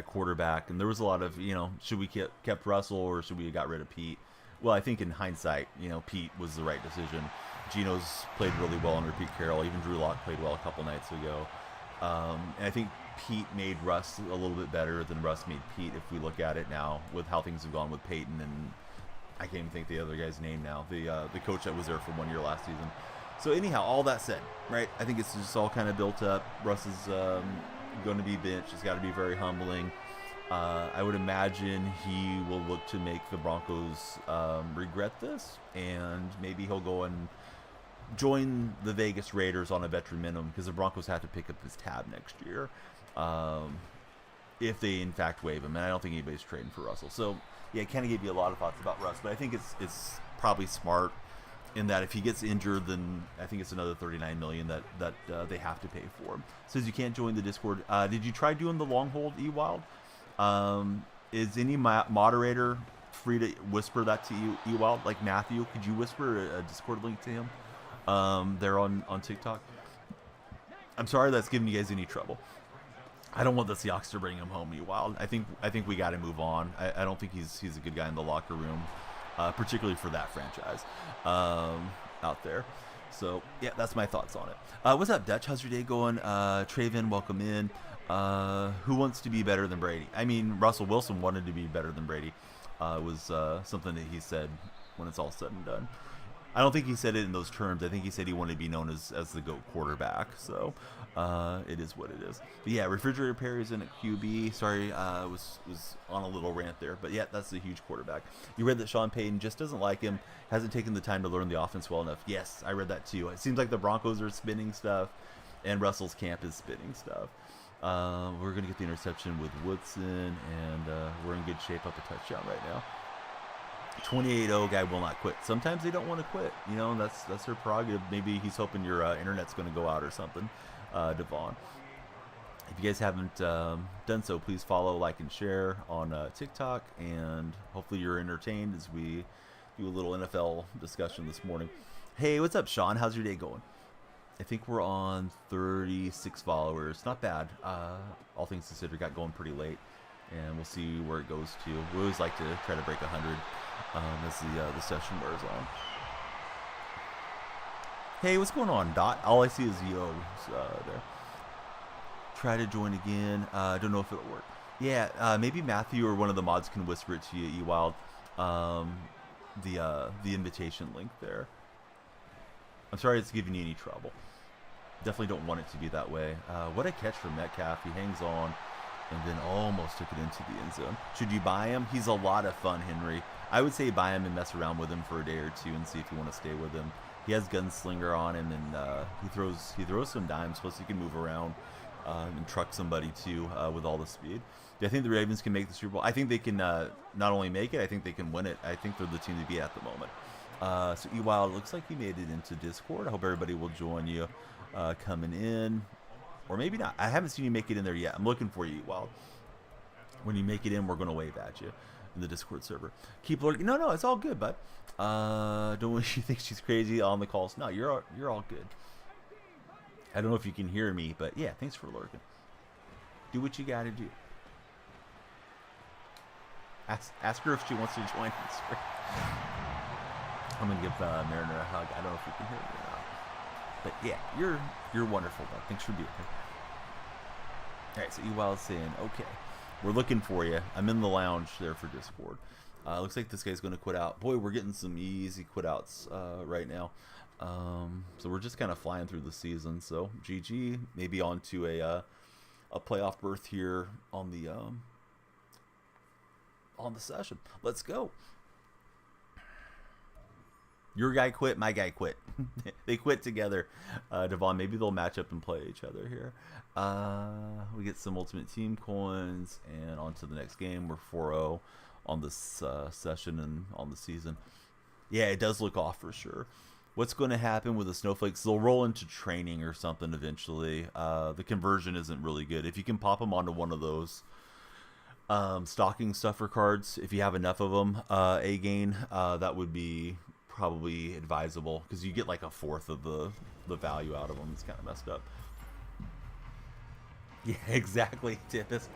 quarterback, and there was a lot of should we kept Russell or should we have got rid of Pete? Well, I think in hindsight, Pete was the right decision. Geno's played really well under Pete Carroll. Even Drew Lock played well a couple nights ago. And I think Pete made Russ a little bit better than Russ made Pete, if we look at it now with how things have gone with Peyton, and I can't even think the other guy's name now, the coach that was there for 1 year last season. So anyhow, all that said, right, I think it's just all kind of built up. Russ is going to be benched. It's got to be very humbling. I would imagine he will look to make the Broncos regret this, and maybe he'll go and join the Vegas Raiders on a veteran minimum, because the Broncos have to pick up his tab next year if they in fact waive him, and I don't think anybody's trading for Russell. So yeah, I kind of gave you a lot of thoughts about Russ, but I think it's probably smart in that if he gets injured, then I think it's another $39 million that they have to pay for him. Says you can't join the Discord. Did you try doing the long hold, Ewald? Is any moderator free to whisper that to you, Ewald? Like Matthew, could you whisper a Discord link to him there on TikTok? I'm sorry that's giving you guys any trouble. I don't want the Seahawks to bring him home, Ewald. I think we got to move on. I don't think he's a good guy in the locker room, particularly for that franchise out there. So yeah, that's my thoughts on it. What's up, Dutch? How's your day going? Traven, welcome in. Who wants to be better than Brady? I mean, Russell Wilson wanted to be better than Brady. It was something that he said when it's all said and done. I don't think he said it in those terms. I think he said he wanted to be known as the GOAT quarterback. So it is what it is. But yeah, Refrigerator Perry's in at QB. Sorry, was on a little rant there. But yeah, that's a huge quarterback. You read that Sean Payton just doesn't like him, hasn't taken the time to learn the offense well enough. Yes, I read that too. It seems like the Broncos are spinning stuff, and Russell's camp is spinning stuff. We're going to get the interception with Woodson, and we're in good shape up a touchdown right now. 28-0 guy will not quit. Sometimes they don't want to quit. That's their prerogative. Maybe he's hoping your internet's going to go out or something, Devon. If you guys haven't done so, please follow, like, and share on TikTok, and hopefully you're entertained as we do a little NFL discussion this morning. Hey, what's up, Sean? How's your day going? I think we're on 36 followers. Not bad. All things considered, got going pretty late, and we'll see where it goes to. We always like to try to break 100 as the session wears on. Hey, what's going on, Dot? All I see is Yo's there. Try to join again. Don't know if it'll work. Yeah, maybe Matthew or one of the mods can whisper it to you, Ewild. The invitation link there. I'm sorry it's giving you any trouble. Definitely don't want it to be that way. What a catch from Metcalf. He hangs on and then almost took it into the end zone. Should you buy him? He's a lot of fun, Henry. I would say buy him and mess around with him for a day or two and see if you want to stay with him. He has Gunslinger on him, and he throws some dimes, plus he can move around and truck somebody too with all the speed. Do I think the Ravens can make the Super Bowl? I think they can not only make it, I think they can win it. I think they're the team to beat at the moment. So Ewild, looks like he made it into Discord. I hope everybody will join you coming in. Or maybe not. I haven't seen you make it in there yet. I'm looking for you, Ewild. When you make it in, we're going to wave at you in the Discord server. Keep lurking. No, it's all good, bud. Don't want you think she's crazy on the calls. No, you're all good. I don't know if you can hear me, but yeah, thanks for lurking. Do what you got to do. Ask her if she wants to join this. I'm gonna give Mariner a hug. I don't know if you can hear me or not, but yeah, you're wonderful, bud. Thanks for being here. All right, so Ewild's saying, okay, we're looking for you. I'm in the lounge there for Discord. Looks like this guy's gonna quit out. Boy, we're getting some easy quit outs right now. So we're just kind of flying through the season. So GG, maybe on to a playoff berth here on the session. Let's go. Your guy quit, my guy quit. They quit together. Devon, maybe they'll match up and play each other here. We get some Ultimate Team coins, and on to the next game. We're 4-0 on this session and on the season. Yeah, it does look off for sure. What's going to happen with the snowflakes? They'll roll into training or something eventually. The conversion isn't really good. If you can pop them onto one of those stocking stuffer cards, if you have enough of them, A gain, that would be probably advisable because you get like a fourth of the value out of them. It's kind of messed up. Yeah, exactly, Tippus.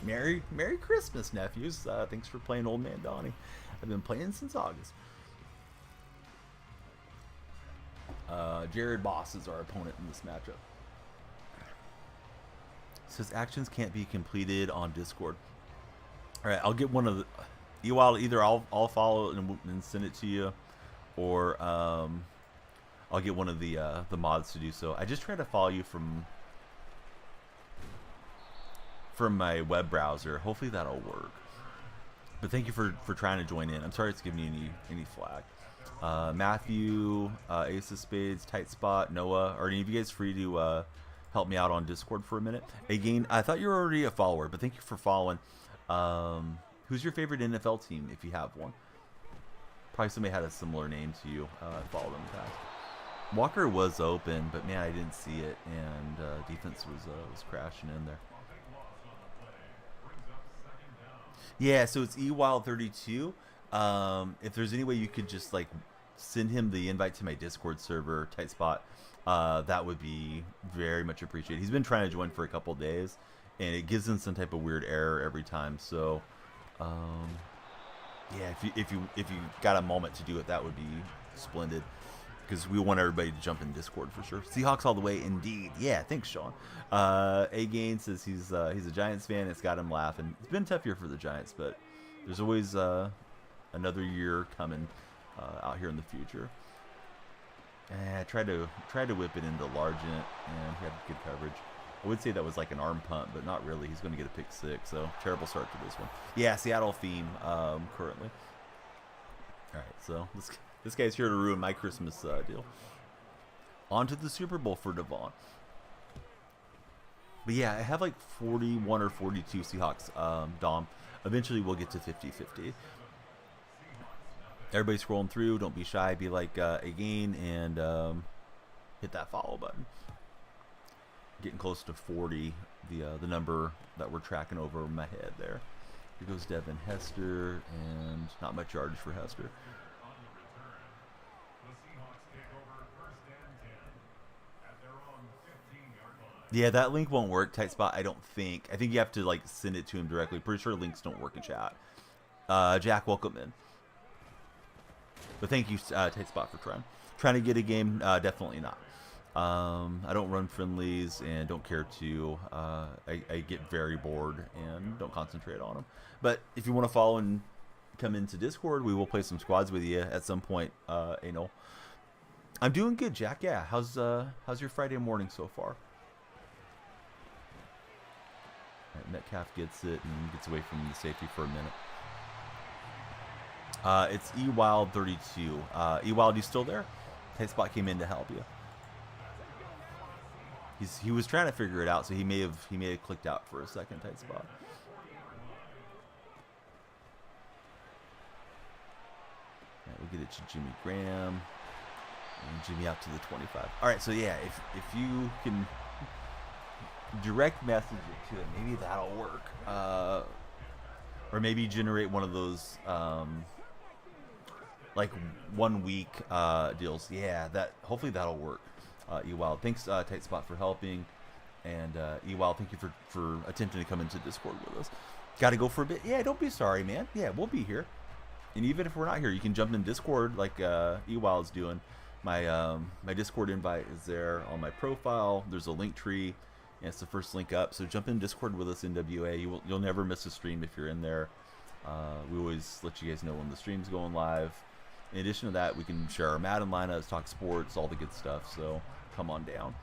Merry Christmas, nephews. Thanks for playing Old Man Donnie. I've been playing since August. Jared Boss is our opponent in this matchup. Says actions can't be completed on Discord. All right, I'll get one of the. Either I'll follow it and send it to you, or I'll get one of the mods to do so. I just tried to follow you from my web browser. Hopefully that'll work. But thank you for trying to join in. I'm sorry it's giving you any flag. Matthew, Ace of Spades, Tight Spot, Noah, are any of you guys free to help me out on Discord for a minute? Again, I thought you were already a follower, but thank you for following. Who's your favorite NFL team if you have one? Probably somebody had a similar name to you. Followed in the past. Walker was open, but man, I didn't see it, and defense was crashing in there. Yeah, so it's ewild32. If there's any way you could just like send him the invite to my Discord server, Tight Spot, that would be very much appreciated. He's been trying to join for a couple days, and it gives him some type of weird error every time. So, yeah, if you got a moment to do it, that would be splendid. Because we want everybody to jump in Discord for sure. Seahawks all the way, indeed. Yeah, thanks, Sean. A Gain says he's a Giants fan. It's got him laughing. It's been a tough year for the Giants, but there's always another year coming out here in the future. I tried to whip it into Largent, and he had good coverage. I would say that was like an arm punt, but not really. He's going to get a pick six, so terrible start to this one. Yeah, Seattle theme currently. All right, so this guy's here to ruin my Christmas deal. On to the Super Bowl for Devon. But yeah, I have like 41 or 42 Seahawks, Dom. Eventually we'll get to 50-50. Everybody scrolling through, don't be shy, be like again, and hit that follow button. Getting close to 40, the number that we're tracking over my head there. Here goes Devin Hester, and not much yardage for Hester. Yeah, that link won't work, Tight Spot, I don't think. I think you have to like send it to him directly. Pretty sure links don't work in chat. Jack, welcome in. But thank you, Tight Spot, for trying to get a game. Definitely not. I don't run friendlies and don't care to. I get very bored and don't concentrate on them. But if you want to follow and come into Discord, we will play some squads with you at some point. Anal. I'm doing good, Jack. Yeah, how's your Friday morning so far? All right, Metcalf gets it and gets away from the safety for a minute. It's ewild32. Ewild, you still there? Tight Spot came in to help you. He was trying to figure it out, so he may have clicked out for a second. Tight Spot. All right, we'll get it to Jimmy Graham and Jimmy out to the 25. All right, so yeah, if you can direct message it to him, maybe that'll work. Or maybe generate one of those like 1 week deals. Yeah, hopefully that'll work. Ewild, thanks Tight Spot for helping, and Ewild, thank you for attempting to come into Discord with us. Got to go for a bit. Yeah, don't be sorry, man. Yeah, we'll be here, and even if we're not here, you can jump in Discord like Ewild's doing. My Discord invite is there on my profile. There's a link tree. And it's the first link up, so jump in Discord with us, NWA. You'll never miss a stream if you're in there. We always let you guys know when the stream's going live. In addition to that, we can share our Madden lineups, talk sports, all the good stuff, so come on down.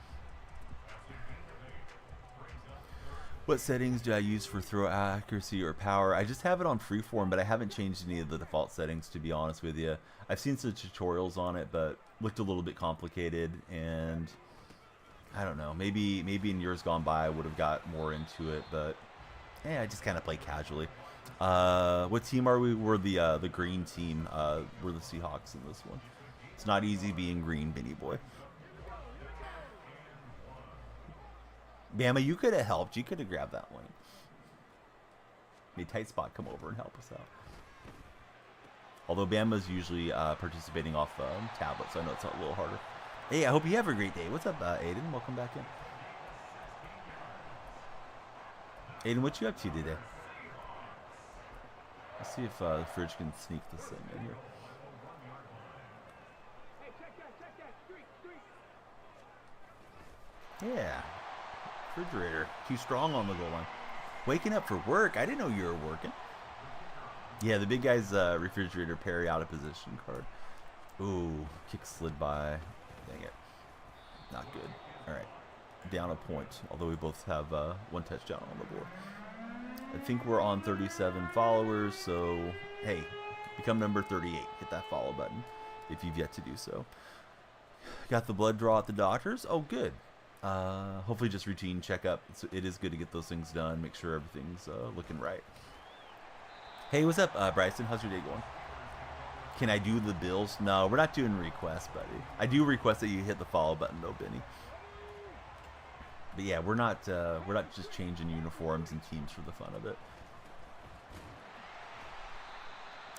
What settings do I use for throw accuracy or power? I just have it on freeform, but I haven't changed any of the default settings, to be honest with you. I've seen some tutorials on it, but looked a little bit complicated, and I don't know, maybe in years gone by I would have got more into it, but I just kind of play casually. What team are we? We're the green team. We're the Seahawks in this one. It's not easy being green, Benny boy. Bama, you could have helped. You could have grabbed that one. Made tight spot come over and help us out. Although Bama's usually participating off tablets, so I know it's a little harder. Hey, I hope you have a great day. What's up, Aiden? Welcome back in. Aiden, what you up to today? Let's see if the fridge can sneak this in here. Yeah. Refrigerator. Too strong on the goal line. Waking up for work? I didn't know you were working. Yeah, the big guy's refrigerator parry out of position card. Ooh, kick slid by. Dang it. Not good. All right. Down a point, although we both have one touchdown on the board. I think we're on 37 followers, so hey, become number 38. Hit that follow button if you've yet to do so. Got the blood draw at the doctor's. Oh, good. Hopefully just routine checkup. It is good to get those things done, make sure everything's looking right. Hey, what's up, Bryson? How's your day going? Can I do the Bills? No, we're not doing requests, buddy. I do request that you hit the follow button, though, Benny. But yeah, we're not just changing uniforms and teams for the fun of it.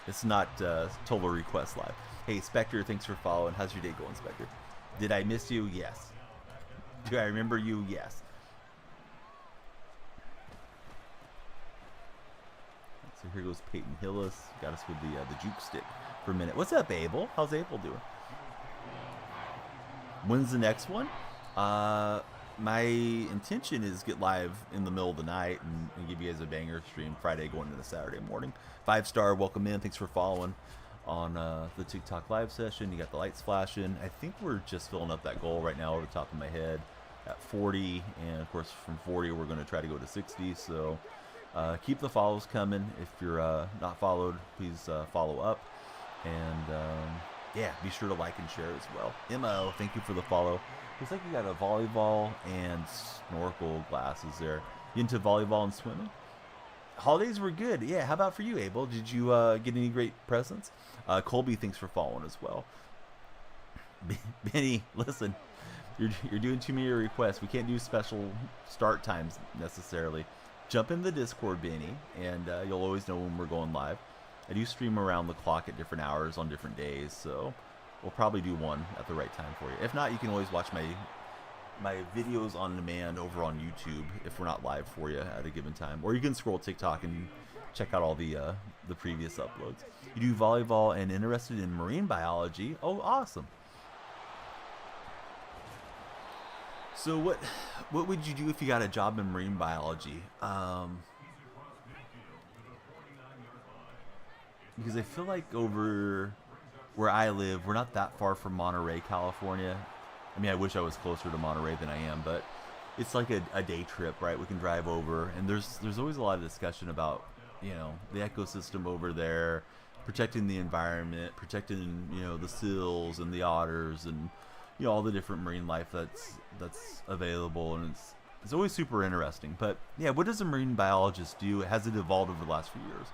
It's not total request live. Hey, Spectre, thanks for following. How's your day going, Spectre? Did I miss you? Yes. Do I remember you? Yes. So here goes Peyton Hillis. Got us with the juke stick for a minute. What's up, Abel? How's Abel doing? When's the next one? My intention is get live in the middle of the night and give you guys a banger stream Friday going into Saturday morning. 5-star, welcome in. Thanks for following on the TikTok live session. You got the lights flashing. I think we're just filling up that goal right now over the top of my head at 40. And, of course, from 40, we're going to try to go to 60. So keep the follows coming. If you're not followed, please follow up. And, yeah, be sure to like and share as well. Mo, thank you for the follow. Looks like you got a volleyball and snorkel glasses there. You into volleyball and swimming? Holidays were good. Yeah, how about for you, Abel? Did you get any great presents? Colby, thanks for following as well. Benny, listen, you're doing too many requests. We can't do special start times necessarily. Jump in the Discord, Benny, and you'll always know when we're going live. I do stream around the clock at different hours on different days, so we'll probably do one at the right time for you. If not, you can always watch my videos on demand over on YouTube if we're not live for you at a given time. Or you can scroll TikTok and check out all the previous uploads. You do volleyball and interested in marine biology. Oh, awesome. So what would you do if you got a job in marine biology? Because I feel like over where I live, we're not that far from Monterey, California. I mean, I wish I was closer to Monterey than I am, but it's like a day trip, right? We can drive over, and there's always a lot of discussion about, you know, the ecosystem over there, protecting the environment, protecting, you know, the seals and the otters, and, you know, all the different marine life that's available, and it's always super interesting. But yeah, what does a marine biologist do? Has it evolved over the last few years?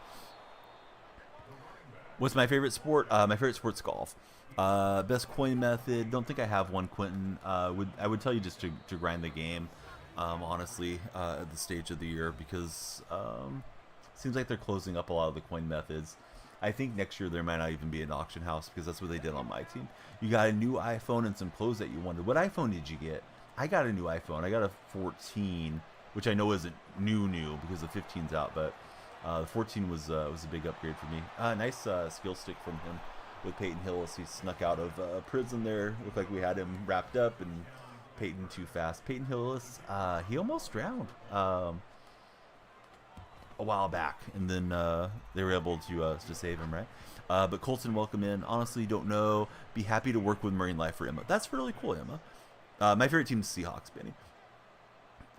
What's my favorite sport? My favorite sport's golf. Best coin method. Don't think I have one, Quentin. I would tell you just to grind the game, honestly, at the stage of the year, because it seems like they're closing up a lot of the coin methods. I think next year there might not even be an auction house, because that's what they did on my team. You got a new iPhone and some clothes that you wanted. What iPhone did you get? I got a new iPhone. I got a 14, which I know isn't new because the 15's out, but the 14 was a big upgrade for me. Nice skill stick from him with Peyton Hillis. He snuck out of prison there. Looked like we had him wrapped up, and Peyton too fast. Peyton Hillis, he almost drowned a while back, and then they were able to save him, right? But Colton, welcome in. Honestly, don't know. Be happy to work with Marine Life for Emma. That's really cool, Emma. My favorite team is Seahawks, Benny.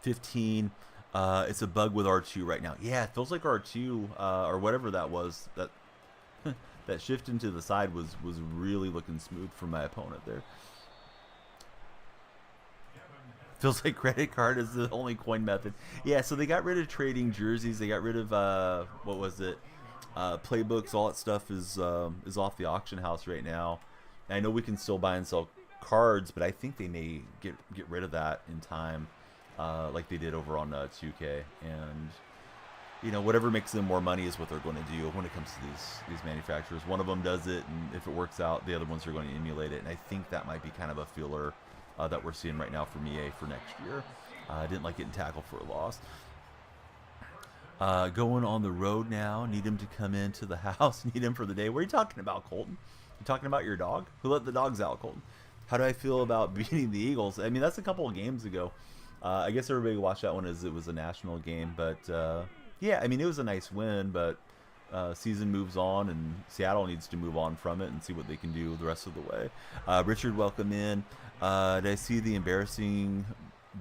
15. It's a bug with R2 right now. Yeah, it feels like R2 or whatever that was. That that shift into the side was really looking smooth for my opponent there. Feels like credit card is the only coin method. Yeah, so they got rid of trading jerseys. They got rid of what was it? Playbooks. All that stuff is off the auction house right now. And I know we can still buy and sell cards, but I think they may get rid of that in time, like they did over on 2K. And you know, whatever makes them more money is what they're going to do when it comes to these manufacturers. One of them does it, and if it works out, the other ones are going to emulate it. And I think that might be kind of a feeler that we're seeing right now from EA for next year. I didn't like getting tackled for a loss. Going on the road now. Need him to come into the house. Need him for the day. What are you talking about, Colton? You talking about your dog? Who let the dogs out, Colton? How do I feel about beating the Eagles? I mean, that's a couple of games ago. I guess everybody watched that one as it was a national game, but yeah, I mean, it was a nice win, but season moves on, and Seattle needs to move on from it and see what they can do the rest of the way. Richard, welcome in. Did I see the embarrassing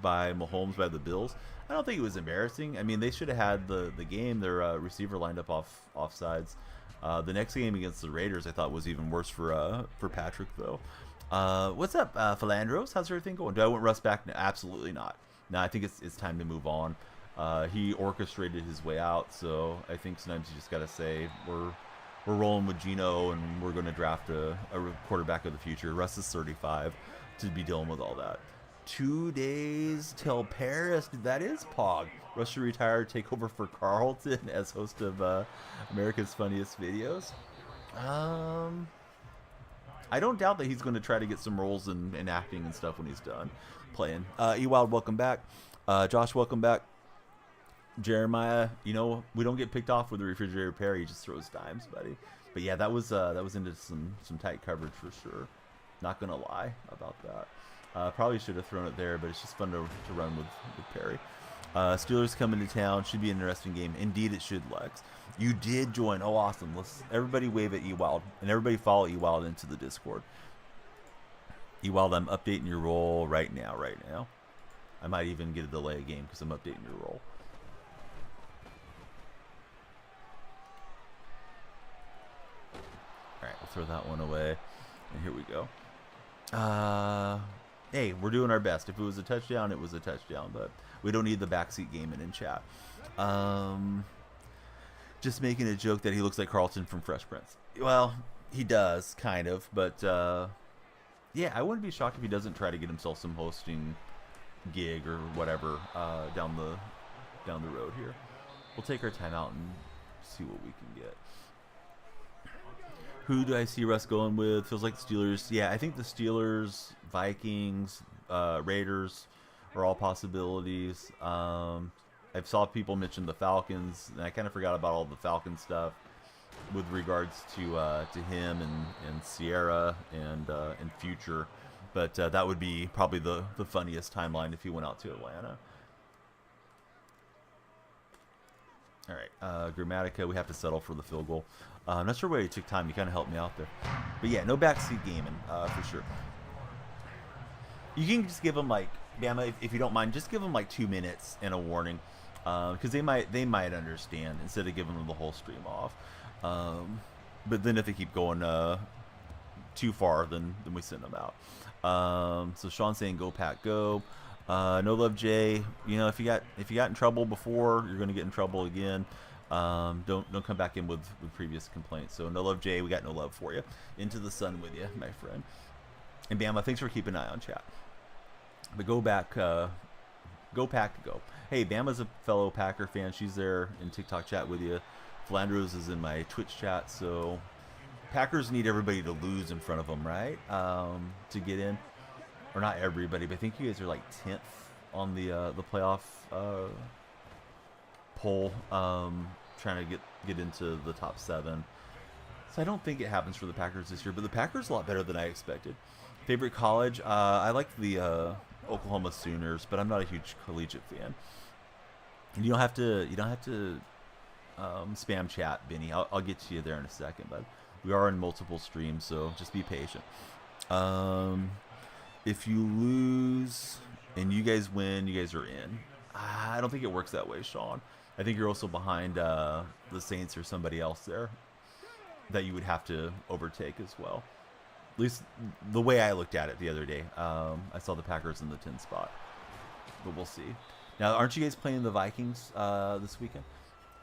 by Mahomes by the Bills? I don't think it was embarrassing. I mean, they should have had the game. Their receiver lined up offsides. The next game against the Raiders, I thought, was even worse for Patrick, though. What's up, Philandros? How's everything going? Do I want Russ back? No, absolutely not. No, I think it's time to move on. He orchestrated his way out, so I think sometimes you just got to say we're rolling with Geno, and we're going to draft a quarterback of the future. Russ is 35 to be dealing with all that. 2 days till Paris. That is Pog. Russ should retire, take over for Carlton as host of America's Funniest Videos. I don't doubt that he's going to try to get some roles in acting and stuff when he's done playing. Ewild, welcome back. Josh, welcome back. Jeremiah, you know, we don't get picked off with the refrigerator pair. He just throws dimes, buddy. But yeah, that was into some tight coverage for sure. Not gonna lie about that. Probably should have thrown it there, but it's just fun to run with Perry. Steelers coming to town. Should be an interesting game. Indeed, it should, Lex. You did join. Oh, awesome. Let's everybody wave at Ewild, and everybody follow Ewild into the Discord. Ewild, I'm updating your role right now. I might even get a delay game because I'm updating your role. Alright, we'll throw that one away. And here we go. Hey, we're doing our best. If it was a touchdown, it was a touchdown. But we don't need the backseat gaming in chat. Just making a joke that he looks like Carlton from Fresh Prince. Well, he does, kind of. But, yeah, I wouldn't be shocked if he doesn't try to get himself some hosting gig or whatever down the road here. We'll take our time out and see what we can get. Who do I see Russ going with? Feels like the Steelers. Yeah, I think the Steelers, Vikings, Raiders are all possibilities. I've saw people mention the Falcons, and I kind of forgot about all the Falcon stuff with regards to him and Sierra and Future. But that would be probably the funniest timeline if he went out to Atlanta. All right, Grammatica, we have to settle for the field goal. I'm not sure why you took time. You kind of helped me out there. But yeah, no backseat gaming for sure. You can just give them like, Bama, if you don't mind, just give them like 2 minutes and a warning, because they might understand instead of giving them the whole stream off. But then if they keep going too far, then we send them out. So Sean's saying go Pack go. No Love Jay, you know, if you got in trouble before, you're gonna get in trouble again. Don't come back in with previous complaints. So No Love Jay, we got no love for you. Into the sun with you, my friend. And Bama, thanks for keeping an eye on chat. But go back, go Pack go. Hey, Bama's a fellow Packer fan. She's there in TikTok chat with you. Flandros is in my Twitch chat. So Packers need everybody to lose in front of them, right? To get in. Or not everybody, but I think you guys are like 10th on the playoff poll, trying to get into the top 7. So I don't think it happens for the Packers this year, but the Packers a lot better than I expected. Favorite college? I like the Oklahoma Sooners, but I'm not a huge collegiate fan. And you don't have to spam chat, Benny. I'll get to you there in a second, but we are in multiple streams, so just be patient. If you lose and you guys win, you guys are in. I don't think it works that way, Sean. I think you're also behind the Saints or somebody else there that you would have to overtake as well. At least the way I looked at it the other day. I saw the Packers in the 10th spot. but we'll see. Now, aren't you guys playing the Vikings this weekend?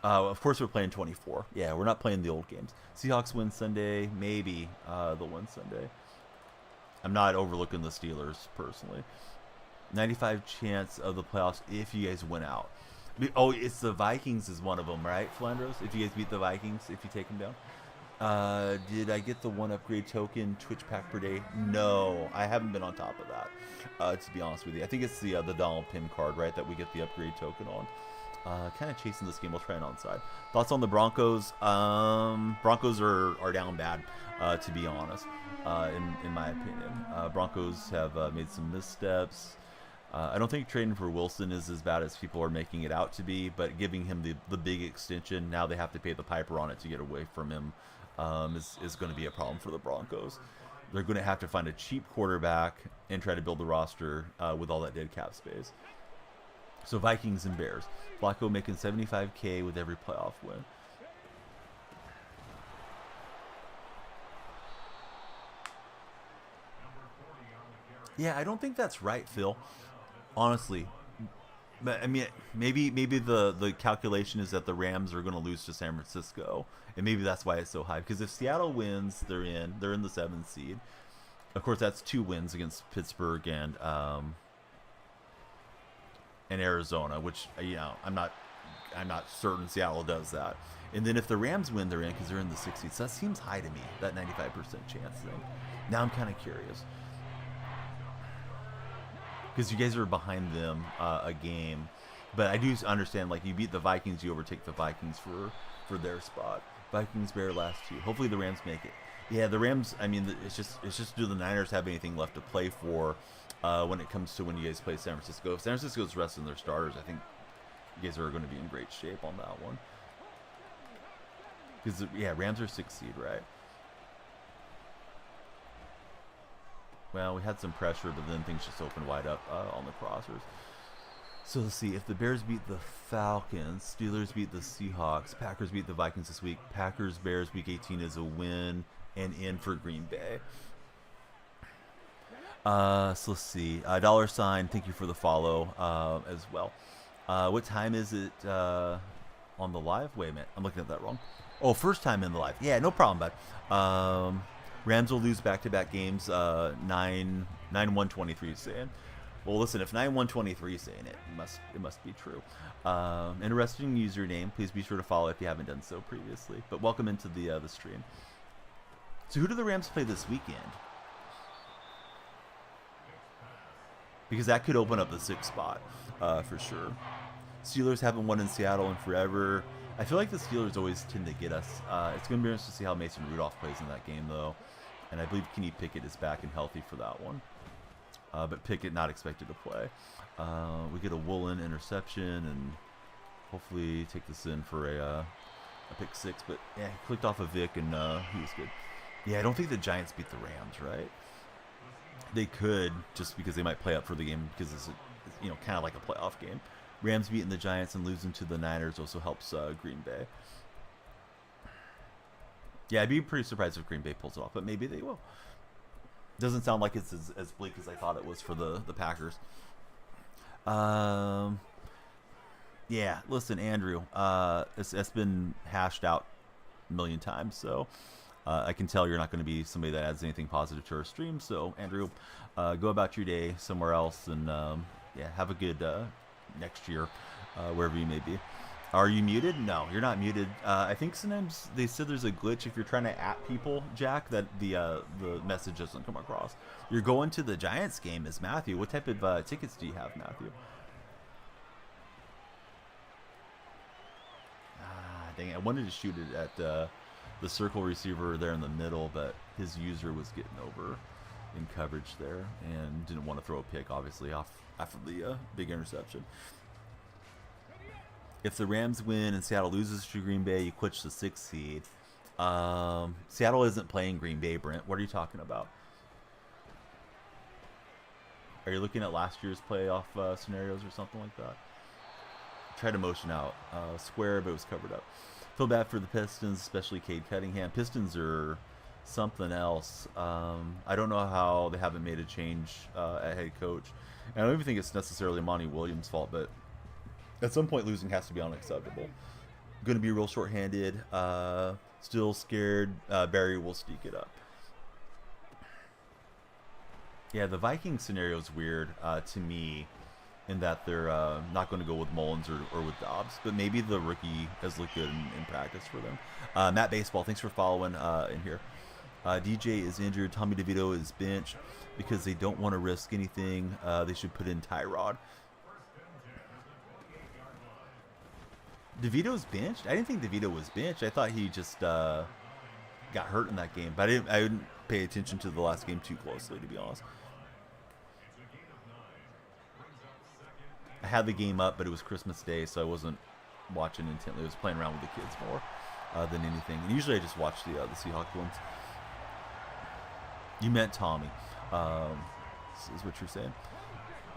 Of course, we're playing 24. Yeah, we're not playing the old games. Seahawks win Sunday. Maybe they'll win Sunday. I'm not overlooking the Steelers personally. 95 chance of the playoffs if you guys win out. Oh, it's the Vikings is one of them, right, Flandros? If you guys beat the Vikings, if you take them down. Did I get the one upgrade token Twitch pack per day? No, I haven't been on top of that. To be honest with you, I think it's the Donald Pin card, right, that we get the upgrade token on. Kind of chasing this game. We'll try it onside. Thoughts on the Broncos? Broncos are down bad, to be honest. In my opinion, Broncos have made some missteps. I don't think trading for Wilson is as bad as people are making it out to be, but giving him the big extension, now they have to pay the piper on it to get away from him, is going to be a problem for the Broncos. They're going to have to find a cheap quarterback and try to build the roster with all that dead cap space. So Vikings and Bears. Flacco making $75K with every playoff win. Yeah, I don't think that's right, Phil. Honestly, but I mean, maybe the calculation is that the Rams are going to lose to San Francisco, and maybe that's why it's so high. Because if Seattle wins, they're in the 7th seed. Of course, that's 2 wins against Pittsburgh and Arizona, which I'm not certain Seattle does that. And then if the Rams win, they're in because they're in the 60s. So that seems high to me, that 95% chance thing. Now I'm kind of curious. Because you guys are behind them a game, but I do understand, like, you beat the Vikings, you overtake the Vikings for their spot. Vikings, Bear last 2. Hopefully the Rams make it. Yeah, the Rams. I mean, it's just do the Niners have anything left to play for when it comes to when you guys play San Francisco? If San Francisco's resting their starters, I think you guys are going to be in great shape on that one. Because yeah, Rams are 6th seed, right? Well, we had some pressure, but then things just opened wide up on the crossers. So let's see. If the Bears beat the Falcons, Steelers beat the Seahawks, Packers beat the Vikings this week, Packers, Bears, week 18 is a win and in for Green Bay. So let's see. $, thank you for the follow as well. What time is it on the live? Wait a minute. I'm looking at that wrong. Oh, first time in the live. Yeah, no problem, bud. Rams will lose back-to-back games. 9-1-23 is saying. Well, listen, if 9-1-23 is saying it, it must be true. Interesting username. Please be sure to follow if you haven't done so previously. But welcome into the stream. So who do the Rams play this weekend? Because that could open up the 6th spot for sure. Steelers haven't won in Seattle in forever. I feel like the Steelers always tend to get us. It's going to be interesting to see how Mason Rudolph plays in that game, though. And I believe Kenny Pickett is back and healthy for that one. But Pickett not expected to play. We get a Woolen interception and hopefully take this in for a pick 6. But yeah, he clicked off a Vic and he was good. Yeah, I don't think the Giants beat the Rams, right? They could, just because they might play up for the game because it's kind of like a playoff game. Rams beating the Giants and losing to the Niners also helps Green Bay. Yeah, I'd be pretty surprised if Green Bay pulls it off, but maybe they will. Doesn't sound like it's as bleak as I thought it was for the Packers. Yeah, listen, Andrew, it's been hashed out a million times, so I can tell you're not going to be somebody that adds anything positive to our stream. So, Andrew, go about your day somewhere else and, yeah, have a good next year, wherever you may be. Are you muted? No, you're not muted. I think sometimes they said there's a glitch if you're trying to at people, Jack, that the message doesn't come across. You're going to the Giants game as Matthew. What type of tickets do you have, Matthew? Dang it. I wanted to shoot it at the circle receiver there in the middle, but his user was getting over in coverage there and didn't want to throw a pick, obviously, off after the big interception. If the Rams win and Seattle loses to Green Bay, you clinch the 6th seed. Seattle isn't playing Green Bay, Brent. What are you talking about? Are you looking at last year's playoff scenarios or something like that? Tried to motion out square, but it was covered up. Feel bad for the Pistons, especially Cade Cunningham. Pistons are something else. I don't know how they haven't made a change at head coach. And I don't even think it's necessarily Monty Williams' fault, but at some point losing has to be unacceptable. Going to be real short-handed. Still scared. Barry will sneak it up. Yeah, the Vikings scenario is weird to me in that they're not going to go with Mullins or with Dobbs, but maybe the rookie has looked good in practice for them. Matt Baseball, thanks for following in here. DJ is injured. Tommy DeVito is benched because they don't want to risk anything. They should put in Tyrod. DeVito's benched? I didn't think DeVito was benched. I thought he just got hurt in that game, but I didn't pay attention to the last game too closely, to be honest. I had the game up, but it was Christmas Day, so I wasn't watching intently. I was playing around with the kids more than anything. And usually I just watch the Seahawks ones. You meant Tommy, is what you're saying.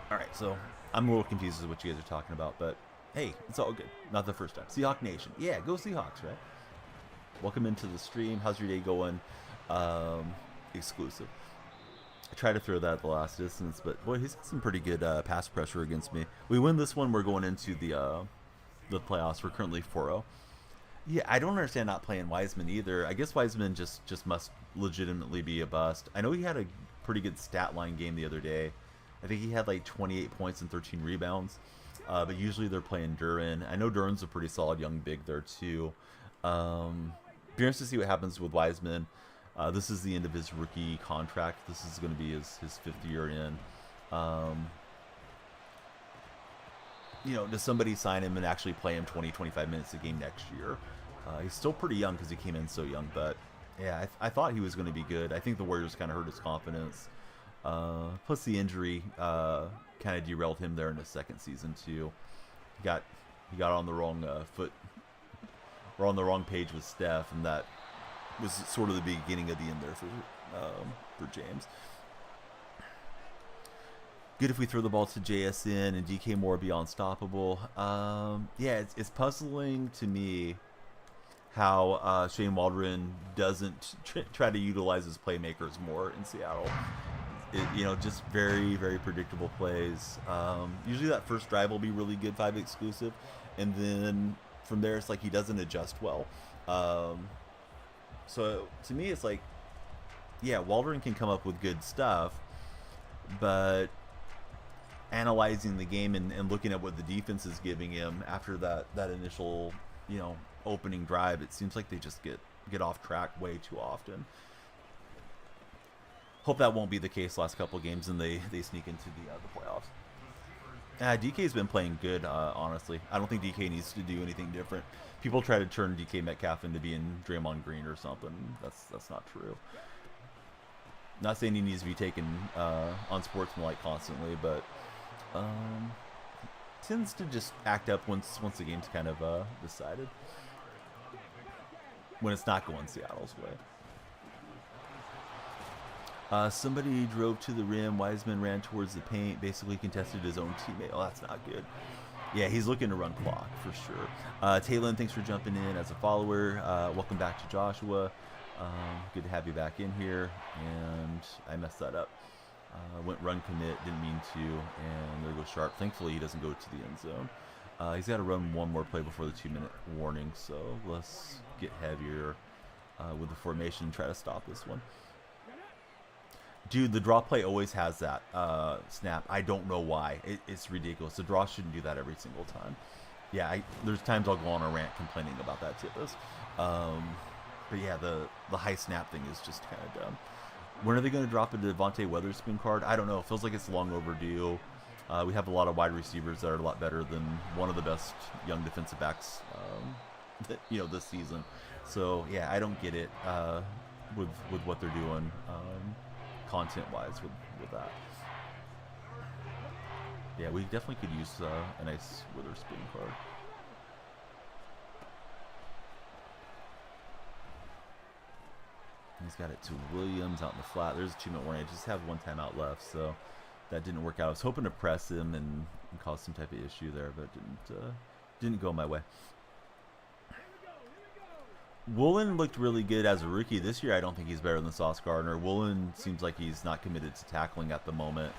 All right, so I'm a little confused as to what you guys are talking about, but hey, it's all good. Not the first time. Seahawk Nation. Yeah, go Seahawks, right? Welcome into the stream. How's your day going? Exclusive. I tried to throw that at the last distance, but boy, he's got some pretty good pass pressure against me. We win this one, we're going into the playoffs. We're currently 4-0. Yeah, I don't understand not playing Wiseman either. I guess Wiseman just must legitimately be a bust. I know he had a pretty good stat line game the other day. I think he had like 28 points and 13 rebounds. But usually they're playing Duran. I know Duran's a pretty solid young big there too. Be interested to see what happens with Wiseman. This is the end of his rookie contract. This is going to be his fifth year in. Does somebody sign him and actually play him 20, 25 minutes a game next year? He's still pretty young because he came in so young, but yeah, I thought he was going to be good. I think the Warriors kind of hurt his confidence. Plus the injury kind of derailed him there in his second season too. He got on the wrong foot. We're on the wrong page with Steph, and that was sort of the beginning of the end there for James. Good if we throw the ball to JSN and DK Moore be unstoppable. Yeah, it's puzzling to me how Shane Waldron doesn't try to utilize his playmakers more in Seattle. Just very, very predictable plays. Usually that first drive will be really good, 5 exclusive, and then from there it's like he doesn't adjust well. So to me it's like, yeah, Waldron can come up with good stuff, but analyzing the game and looking at what the defense is giving him after that initial opening drive, it seems like they just get off track way too often. Hope that won't be the case last couple of games and they sneak into the playoffs. DK's been playing good, honestly. I don't think DK needs to do anything different. People try to turn DK Metcalf into being Draymond Green or something. That's not true. Not saying he needs to be taken unsportsmanlike constantly, but tends to just act up once the game's kind of decided. When it's not going Seattle's way. Somebody drove to the rim. Wiseman ran towards the paint, basically contested his own teammate. Oh, that's not good. Yeah, he's looking to run clock for sure. Taylon, thanks for jumping in as a follower. Welcome back to Joshua. Good to have you back in here. And I messed that up. Went run commit, didn't mean to, and there goes Sharp. Thankfully, he doesn't go to the end zone. He's got to run one more play before the 2-minute warning, so let's get heavier with the formation and try to stop this one. Dude, the draw play always has that snap. I don't know why. It's ridiculous. The draw shouldn't do that every single time. Yeah, there's times I'll go on a rant complaining about that Tippus. But yeah, the high snap thing is just kind of dumb. When are they going to drop a Devontae Weatherspoon card? I don't know. It feels like it's long overdue. We have a lot of wide receivers that are a lot better than one of the best young defensive backs, this season. So yeah, I don't get it with what they're doing content-wise with that. Yeah, we definitely could use a nice Witherspoon card. He's got it to Williams out in the flat. There's a 2-minute warning. I just have one timeout left, so that didn't work out. I was hoping to press him and cause some type of issue there, but it didn't go my way. Woolen looked really good as a rookie this year. I don't think he's better than Sauce Gardner. Woolen seems like he's not committed to tackling at the moment,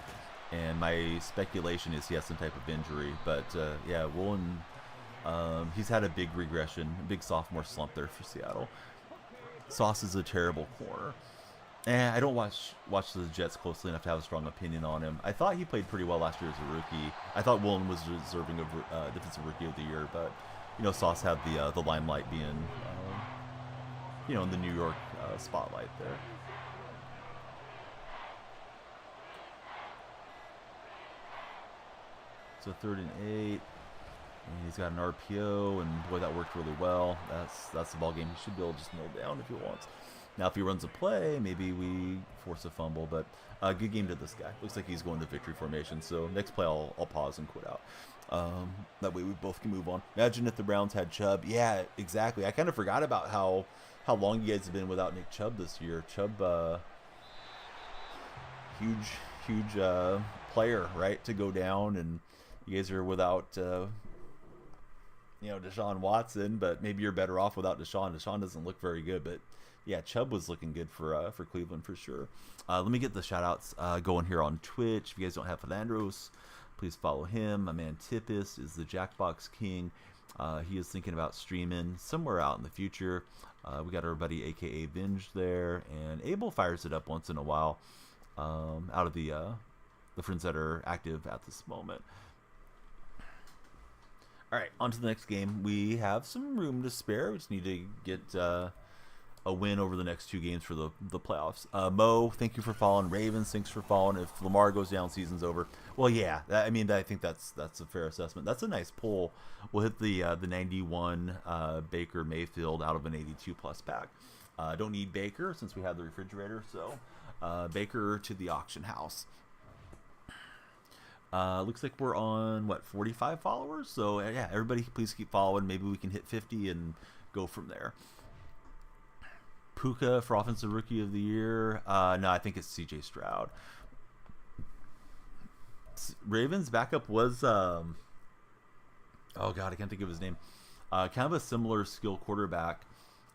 and my speculation is he has some type of injury. But yeah, Woolen, he's had a big regression, a big sophomore slump there for Seattle. Sauce is a terrible corner. I don't watch the Jets closely enough to have a strong opinion on him. I thought he played pretty well last year as a rookie. I thought Woolen was deserving of defensive rookie of the year, but Sauce had the limelight being in the New York spotlight there. So 3rd and 8. And he's got an RPO, and boy, that worked really well. That's the ball game he should be able to just nail down if he wants. Now, if he runs a play, maybe we force a fumble, but good game to this guy. Looks like he's going to victory formation, so next play I'll pause and quit out. That way we both can move on. Imagine if the Browns had Chubb. Yeah, exactly. I kind of forgot about how long you guys have been without Nick Chubb this year. Chubb, huge player, right, to go down, and you guys are without Deshaun Watson, but maybe you're better off without Deshaun. Deshaun doesn't look very good, but yeah, Chubb was looking good for Cleveland for sure. Let me get the shout-outs going here on Twitch. If you guys don't have Philandros, please follow him. My man Tippus is the Jackbox King. He is thinking about streaming somewhere out in the future. We got our buddy AKA Binge there, and Abel fires it up once in a while out of the friends that are active at this moment. All right, on to the next game. We have some room to spare. We just need to get a win over the next 2 games for the playoffs. Mo, thank you for following. Ravens, thanks for following. If Lamar goes down, season's over. Well, yeah, I think that's a fair assessment. That's a nice pull. We'll hit the 91 Baker Mayfield out of an 82 plus pack. Don't need Baker since we have the refrigerator, so Baker to the auction house. Looks like we're on 45 followers. So yeah, everybody please keep following. Maybe we can hit 50 and go from there. Puka for offensive rookie of the year. No, I think it's CJ Stroud. Ravens backup was oh god, I can't think of his name. Kind of a similar skill quarterback.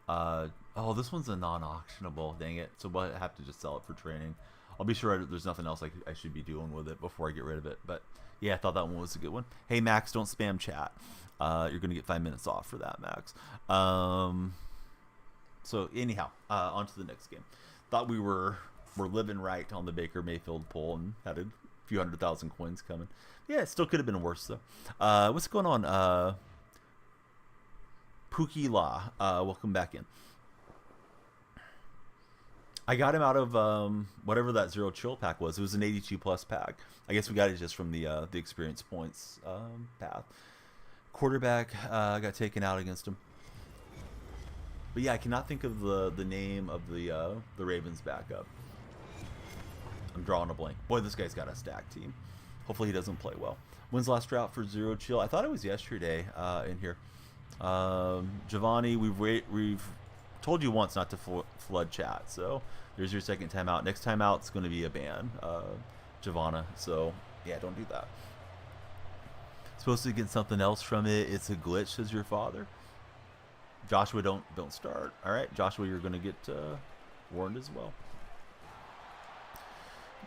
This one's a non-auctionable. Dang it. So we'll have to just sell it for training. I'll be sure there's nothing else I should be doing with it before I get rid of it. But yeah, I thought that one was a good one. Hey Max, don't spam chat. You're gonna get 5 minutes off for that, Max. So anyhow, on to the next game. Thought we were living right on the Baker Mayfield poll and had a few 100,000 coins coming. Yeah, it still could have been worse though. What's going on? Pookie Law, welcome back in. I got him out of whatever that Zero Chill pack was. It was an 82 plus pack. I guess we got it just from the experience points path. Quarterback got taken out against him. But yeah, I cannot think of the name of the Ravens backup. I'm drawing a blank. Boy, this guy's got a stacked team. Hopefully he doesn't play well. When's the last drought for Zero Chill? I thought it was yesterday in here. Giovanni, we've told you once not to flood chat, so there's your second timeout. Next timeout's going to be a ban, Giovanna. So yeah, don't do that. Supposed to get something else from it. It's a glitch, says your father. Joshua, don't start. All right, Joshua, you're going to get warned as well.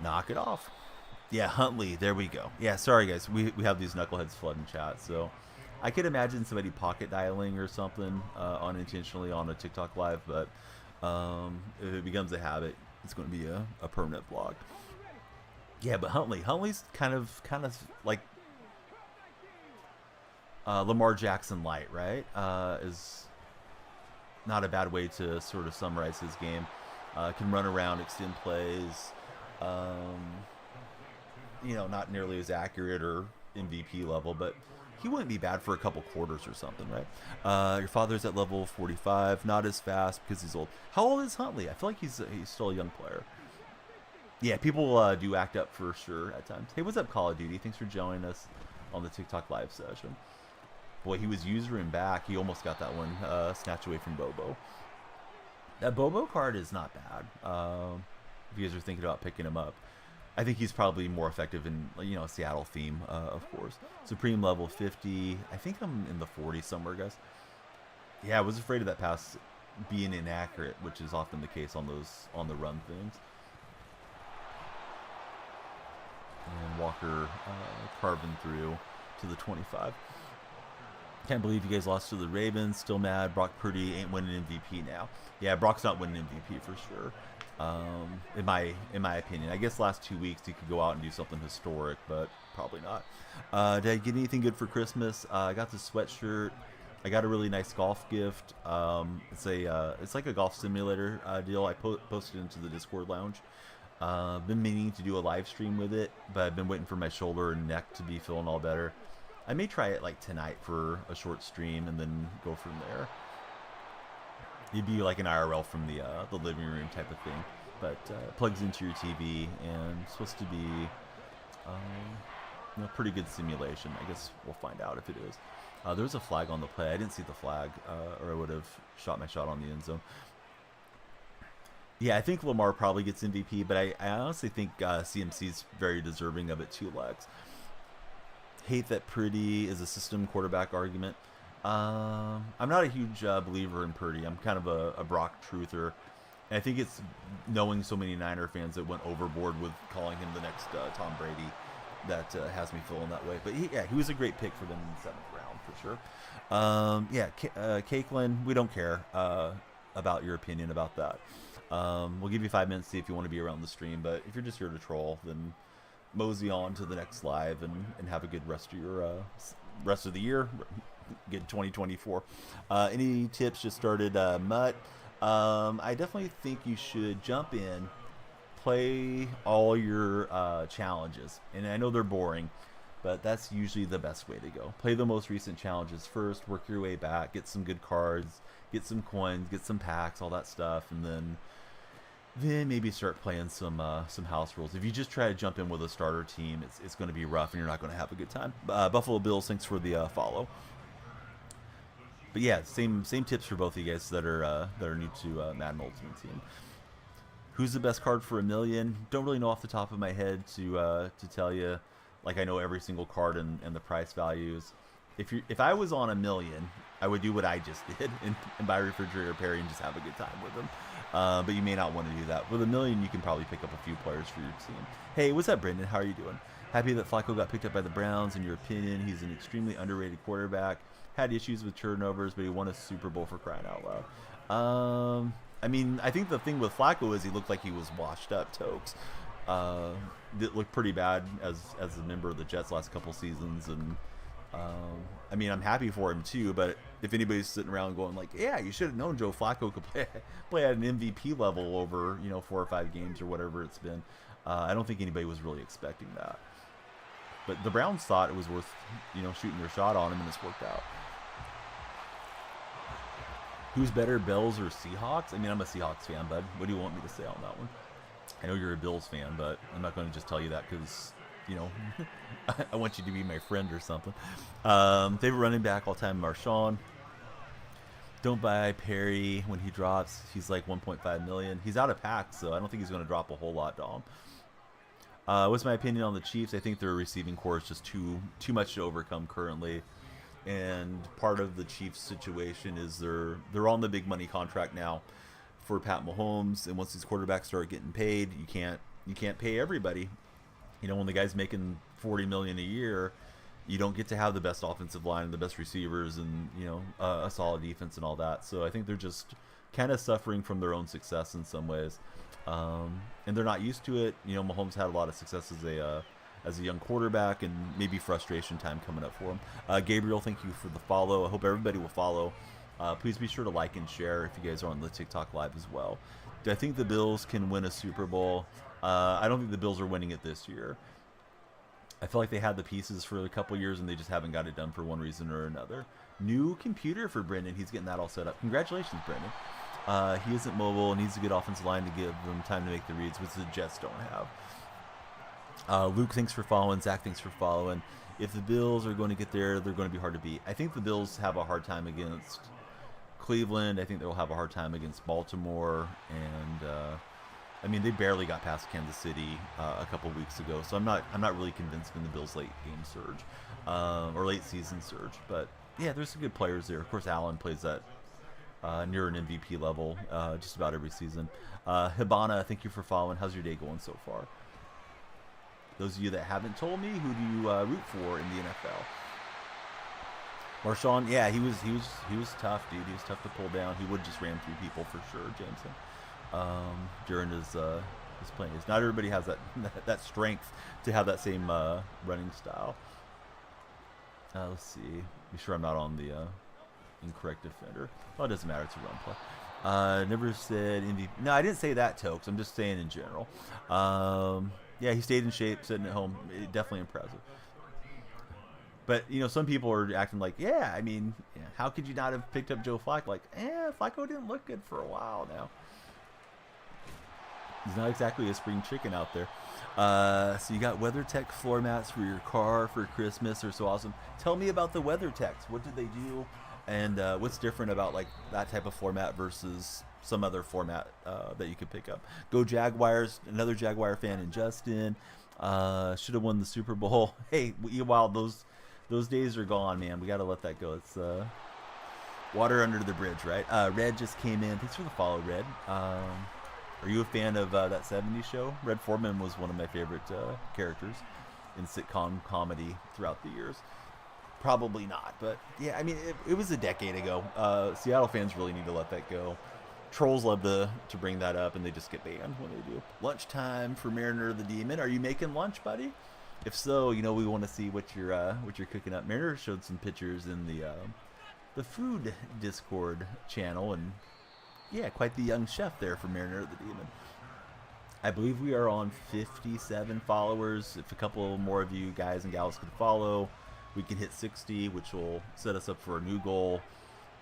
Knock it off. Yeah, Huntley. There we go. Yeah, sorry guys, we have these knuckleheads flooding chat. So I could imagine somebody pocket dialing or something unintentionally on a TikTok live, but if it becomes a habit, it's going to be a permanent vlog. Yeah, but Huntley's kind of like Lamar Jackson light, right? Is not a bad way to sort of summarize his game. Can run around, extend plays. Not nearly as accurate or MVP level, but he wouldn't be bad for a couple quarters or something, right? Your father's at level 45, not as fast because he's old. How old is Huntley? I feel like he's still a young player. Yeah, people do act up for sure at times. Hey, what's up, Call of Duty? Thanks for joining us on the TikTok live session. Boy, he was usering back. He almost got that one snatched away from Bobo. That Bobo card is not bad. If you guys are thinking about picking him up, I think he's probably more effective in Seattle theme, of course. Supreme level 50. I think I'm in the 40s somewhere, guys. Yeah, I was afraid of that pass being inaccurate, which is often the case on the run things. And Walker carving through to the 25. Can't believe you guys lost to the Ravens. Still mad. Brock Purdy ain't winning MVP now. Yeah, Brock's not winning MVP for sure. In my opinion, I guess last 2 weeks he could go out and do something historic, but probably not. Did I get anything good for Christmas? I got this sweatshirt. I got a really nice golf gift. It's like a golf simulator deal. I posted into the Discord lounge. Been meaning to do a live stream with it, but I've been waiting for my shoulder and neck to be feeling all better. I may try it like tonight for a short stream and then go from there. It'd be like an IRL from the living room type of thing, but plugs into your TV and it's supposed to be pretty good simulation. I guess we'll find out if it is. There's a flag on the play. I didn't see the flag, or I would have shot my shot on the end zone. Yeah, I think Lamar probably gets MVP, but I honestly think CMC's very deserving of it too, Lex. Hate that Purdy is a system quarterback argument. I'm not a huge believer in Purdy. I'm kind of a Brock truther. And I think it's knowing so many Niner fans that went overboard with calling him the next Tom Brady that has me feeling that way. But he was a great pick for them in the 7th round for sure. Cakeland, we don't care about your opinion about that. We'll give you 5 minutes to see if you want to be around the stream. But if you're just here to troll, then mosey on to the next live and have a good rest of your rest of the year. Good 2024. Any tips? Just started Mutt. I definitely think you should jump in, play all your challenges, and I know they're boring, but that's usually the best way to go. Play the most recent challenges first, work your way back, get some good cards, get some coins, get some packs, all that stuff, and then maybe start playing some house rules. If you just try to jump in with a starter team, it's going to be rough and you're not going to have a good time. Buffalo Bills, thanks for the follow. But yeah, same tips for both of you guys that are new to Madden Ultimate Team. Who's the best card for $1 million? Don't really know off the top of my head to tell you. Like, I know every single card and the price values. If I was on $1 million, I would do what I just did and buy Refrigerator Perry and just have a good time with them. But you may not want to do that. With $1 million, you can probably pick up a few players for your team. Hey, what's up, Brendan? How are you doing? Happy that Flacco got picked up by the Browns. In your opinion, he's an extremely underrated quarterback. Had issues with turnovers, but he won a Super Bowl for crying out loud. I mean, I think the thing with Flacco is he looked like he was washed up, Tokes. It looked pretty bad as a member of the Jets last couple seasons, and I mean, I'm happy for him too. But if anybody's sitting around going like, "Yeah, you should have known Joe Flacco could play at an MVP level over 4 or 5 games or whatever it's been," I don't think anybody was really expecting that. But the Browns thought it was worth shooting their shot on him, and it's worked out. Who's better, Bills or Seahawks? I mean, I'm a Seahawks fan, bud. What do you want me to say on that one? I know you're a Bills fan, but I'm not going to just tell you that because, I want you to be my friend or something. Favorite running back all time, Marshawn. Don't buy Perry when he drops. He's like 1.5 million. He's out of packs, so I don't think he's going to drop a whole lot, Dom. What's my opinion on the Chiefs? I think their receiving core is just too much to overcome currently. And part of the Chiefs' situation is they're on the big money contract now for Pat Mahomes, and once these quarterbacks start getting paid, you can't pay everybody. When the guy's making $40 million a year, you don't get to have the best offensive line and the best receivers and a solid defense and all that. So I think they're just kind of suffering from their own success in some ways, and they're not used to it. Mahomes had a lot of success as a young quarterback, and maybe frustration time coming up for him. Gabriel, thank you for the follow. I hope everybody will follow. Please be sure to like and share if you guys are on the TikTok live as well. Do I think the Bills can win a Super Bowl? I don't think the Bills are winning it this year. I feel like they had the pieces for a couple years and they just haven't got it done for one reason or another. New computer for Brendan. He's getting that all set up. Congratulations, Brendan. He isn't mobile, needs a good offensive line to give them time to make the reads, which the Jets don't have. Luke, thanks for following. Zach, thanks for following. If the Bills are going to get there, they're going to be hard to beat. I think the Bills have a hard time against Cleveland. I think they'll have a hard time against Baltimore. And, I mean, they barely got past Kansas City a couple weeks ago. So I'm not really convinced in the Bills' late game surge or late season surge. But, yeah, there's some good players there. Of course, Allen plays that near an MVP level just about every season. Hibana, thank you for following. How's your day going so far? Those of you that haven't told me, who do you root for in the NFL? Marshawn, yeah, he was tough, dude. He was tough to pull down. He would just ran through people for sure, Jameson. During his playing. Not everybody has that strength to have that same running style. Let's see. Be sure I'm not on the incorrect defender. Well, it doesn't matter. It's a run play. Never said MVP. No, I didn't say that, Tokes. I'm just saying in general. Yeah, he stayed in shape, sitting at home. Definitely impressive. But, you know, some people are acting like, yeah, I mean, how could you not have picked up Joe Flacco? Like, Flacco didn't look good for a while now. He's not exactly a spring chicken out there. So you got WeatherTech floor mats for your car for Christmas. They're so awesome. Tell me about the WeatherTechs. What did they do? And what's different about like that type of floor mat versus some other format that you could pick up? Go Jaguars! Another Jaguar fan in Justin. Should have won the Super Bowl. Hey, while those days are gone, man. We got to let that go. It's water under the bridge, right? Red just came in. Thanks for the follow, Red. Are you a fan of that 70s show? Red Foreman was one of my favorite characters in sitcom comedy throughout the years. Probably not, but yeah, I mean, it was a decade ago. Seattle fans really need to let that go. Trolls love to bring that up, and they just get banned when they do. Lunchtime for Mariner the Demon. Are you making lunch, buddy? If so, you know we want to see what you're cooking up. Mariner showed some pictures in the food Discord channel, and yeah, quite the young chef there for Mariner the Demon. I believe we are on 57 followers. If a couple more of you guys and gals could follow, we can hit 60, which will set us up for a new goal.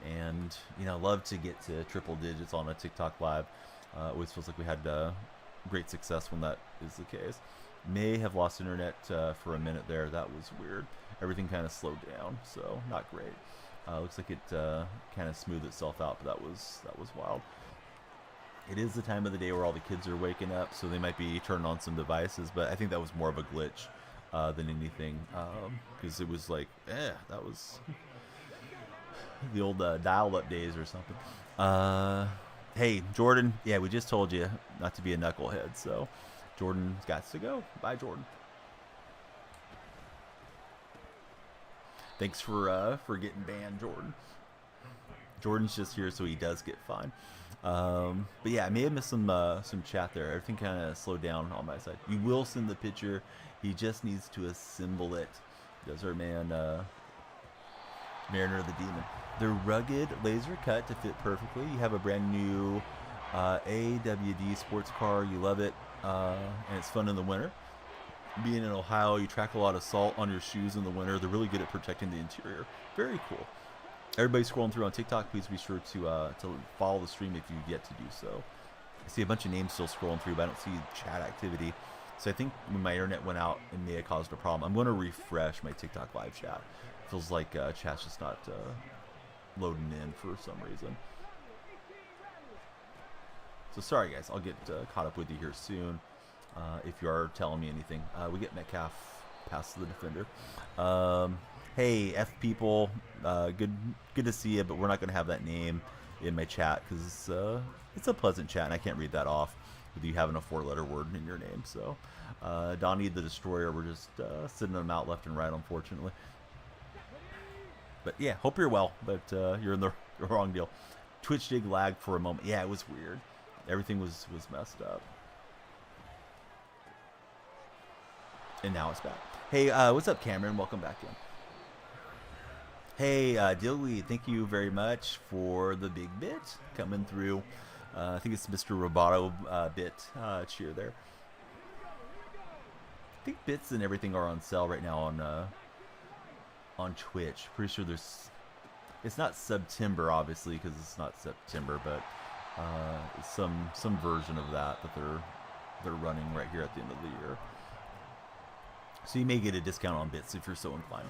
And, you know, love to get to triple digits on a TikTok live. Always feels like we had great success when that is the case. May have lost internet for a minute there. That was weird. Everything kind of slowed down, so not great. Looks like it kind of smoothed itself out, but that was wild. It is the time of the day where all the kids are waking up, so they might be turning on some devices, but I think that was more of a glitch than anything, because it was like, that was the old dial-up days or something. Hey, Jordan, yeah, we just told you not to be a knucklehead, so Jordan's got to go. Bye, Jordan. Thanks for getting banned, Jordan. Jordan's just here so he does get fined. But yeah, I may have missed some chat there. Everything kind of slowed down on my side. You will send the picture. He just needs to assemble it. Does our man Mariner the Demon. They're rugged, laser cut to fit perfectly. You have a brand new AWD sports car. You love it, and it's fun in the winter. Being in Ohio, you track a lot of salt on your shoes in the winter. They're really good at protecting the interior. Very cool. Everybody scrolling through on TikTok, please be sure to follow the stream if you've yet to do so. I see a bunch of names still scrolling through, but I don't see chat activity. So I think when my internet went out, it may have caused a problem. I'm going to refresh my TikTok live chat. Feels like chat's just not loading in for some reason. So sorry, guys. I'll get caught up with you here soon. If you are telling me anything. We get Metcalf past the defender. Hey, F people, good to see you, but we're not going to have that name in my chat because it's a pleasant chat, and I can't read that off with you having a 4-letter word in your name. So, Donnie the Destroyer, we're just sending them out left and right, unfortunately. But yeah, hope you're well, but you're in the wrong deal. Twitch dig lagged for a moment. Yeah, it was weird. Everything was messed up. And now it's back. Hey, what's up, Cameron? Welcome back in. Hey, Dilly, thank you very much for the big bit coming through. I think it's Mr. Roboto bit cheer there. I think bits and everything are on sale right now on Twitch. Pretty sure there's... It's not September, obviously, because it's not September, but some version of that they're running right here at the end of the year. So you may get a discount on bits if you're so inclined.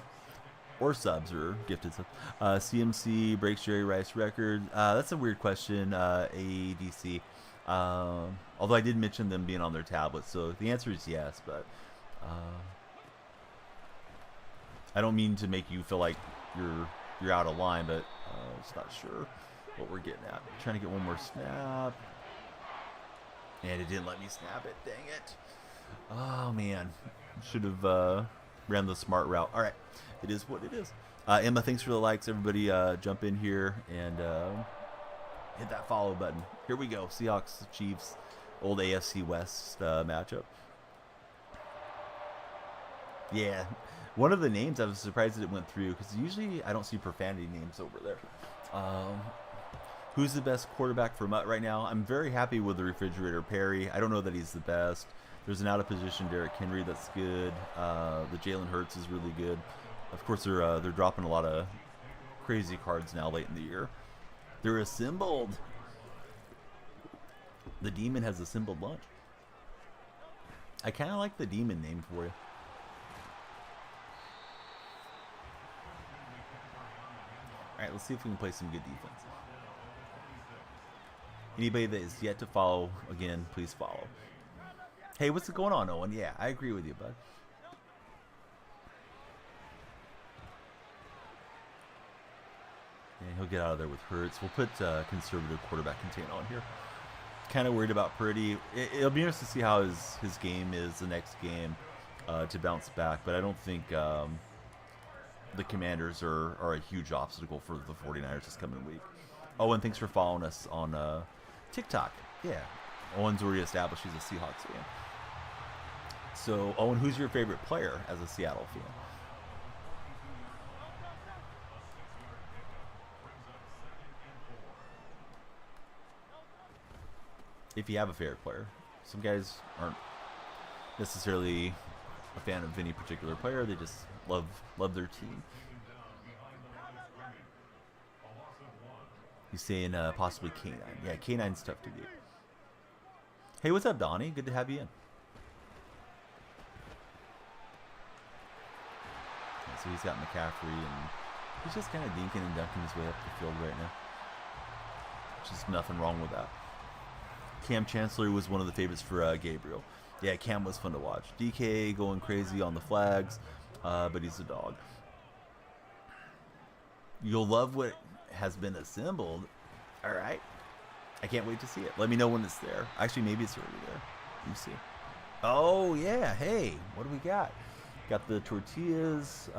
Or subs or gifted subs. CMC breaks Jerry Rice record. That's a weird question, AEDC. Although I did mention them being on their tablets, so the answer is yes, but I don't mean to make you feel like you're out of line, but just not sure. what we're getting at. Trying to get one more snap. And it didn't let me snap it. Dang it. Oh, man. Should have ran the smart route. All right. It is what it is. Emma, thanks for the likes. Everybody jump in here and hit that follow button. Here we go. Seahawks, Chiefs, old AFC West matchup. Yeah. One of the names, I was surprised that it went through because usually I don't see profanity names over there. Who's the best quarterback for Mutt right now? I'm very happy with the refrigerator Perry. I don't know that he's the best. There's an out of position Derrick Henry that's good. The Jalen Hurts is really good. Of course, they're dropping a lot of crazy cards now late in the year. They're assembled. The Demon has assembled lunch. I kind of like the Demon name for you. All right, let's see if we can play some good defense. Anybody that is yet to follow, again, please follow. Hey, what's going on, Owen? Yeah, I agree with you, bud. And he'll get out of there with Hurts. We'll put conservative quarterback contain on here. Kind of worried about Purdy. It'll be interesting to see how his game is the next game to bounce back, but I don't think the Commanders are a huge obstacle for the 49ers this coming week. Owen, thanks for following us on TikTok. Yeah, Owen's already established he's a Seahawks fan. So, Owen, who's your favorite player as a Seattle fan? If you have a favorite player. Some guys aren't necessarily a fan of any particular player. They just love their team. He's saying possibly K9. Yeah, K9's tough to get. Hey, what's up, Donnie? Good to have you in. So he's got McCaffrey, and he's just kind of dinking and dunking his way up the field right now. Just nothing wrong with that. Cam Chancellor was one of the favorites for Gabriel. Yeah, Cam was fun to watch. DK going crazy on the flags, but he's a dog. You'll love what has been assembled. All right. I can't wait to see it. Let me know when it's there. Actually, maybe it's already there. Let me see. Oh, yeah. Hey, what do we got? Got the tortillas.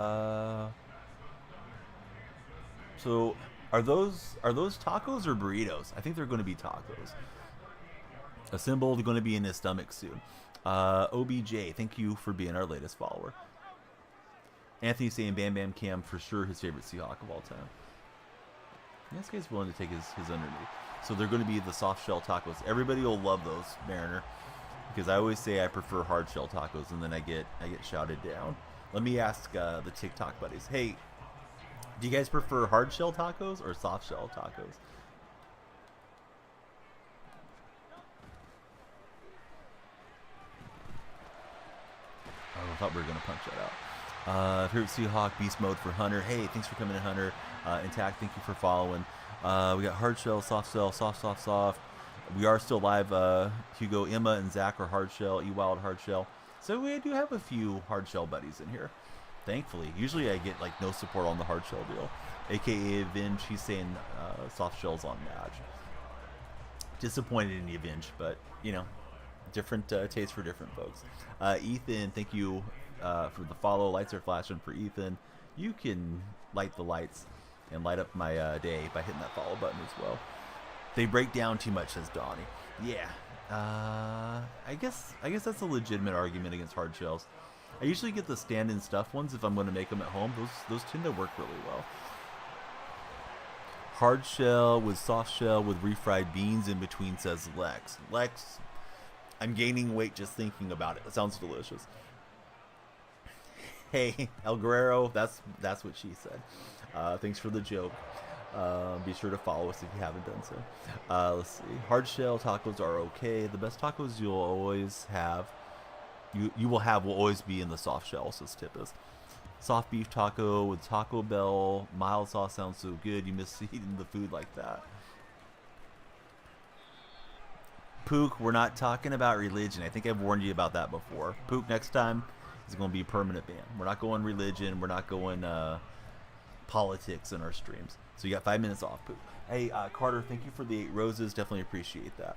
So are those tacos or burritos? I think they're going to be tacos. Assembled, going to be in his stomach soon. OBJ, thank you for being our latest follower. Anthony saying Bam Bam Cam for sure his favorite Seahawk of all time. This guy's willing to take his underneath. So they're going to be the soft shell tacos. Everybody will love those, Mariner, because I always say I prefer hard shell tacos, and then I get shouted down. Let me ask the TikTok buddies. Hey, do you guys prefer hard shell tacos or soft shell tacos? Oh, I thought we were going to punch that out. Favorite Seahawk, beast mode for Hunter. Hey, thanks for coming in, Hunter. Intact, thank you for following. We got hard shell, soft shell, soft. We are still live. Hugo, Emma, and Zach are hard shell. Ewild hard shell. So we do have a few hard shell buddies in here. Thankfully, usually I get like no support on the hard shell deal. AKA Avenge, he's saying soft shells on Madge. Disappointed in the Avenge, but you know, different tastes for different folks. Ethan, thank you for the follow. Lights are flashing for Ethan. You can light the lights and light up my day by hitting that follow button as well. They break down too much, says Donnie. Yeah, I guess that's a legitimate argument against hard shells. I usually get the stand-in stuff ones if I'm going to make them at home. Those tend to work really well. Hard shell with soft shell with refried beans in between, says Lex. Lex, I'm gaining weight just thinking about it. It sounds delicious. Hey, El Guerrero, that's what she said. Thanks for the joke. Be sure to follow us if you haven't done so. Let's see. Hard shell tacos are okay. The best tacos you'll always have, you will always be in the soft shell, says Tippus. Soft beef taco with Taco Bell. Mild sauce sounds so good. You miss eating the food like that. Pook, we're not talking about religion. I think I've warned you about that before. Pook, next time is going to be a permanent ban. We're not going religion. We're not going politics in our streams. So you got 5 minutes off. Hey, Carter, thank you for the 8 roses. Definitely appreciate that.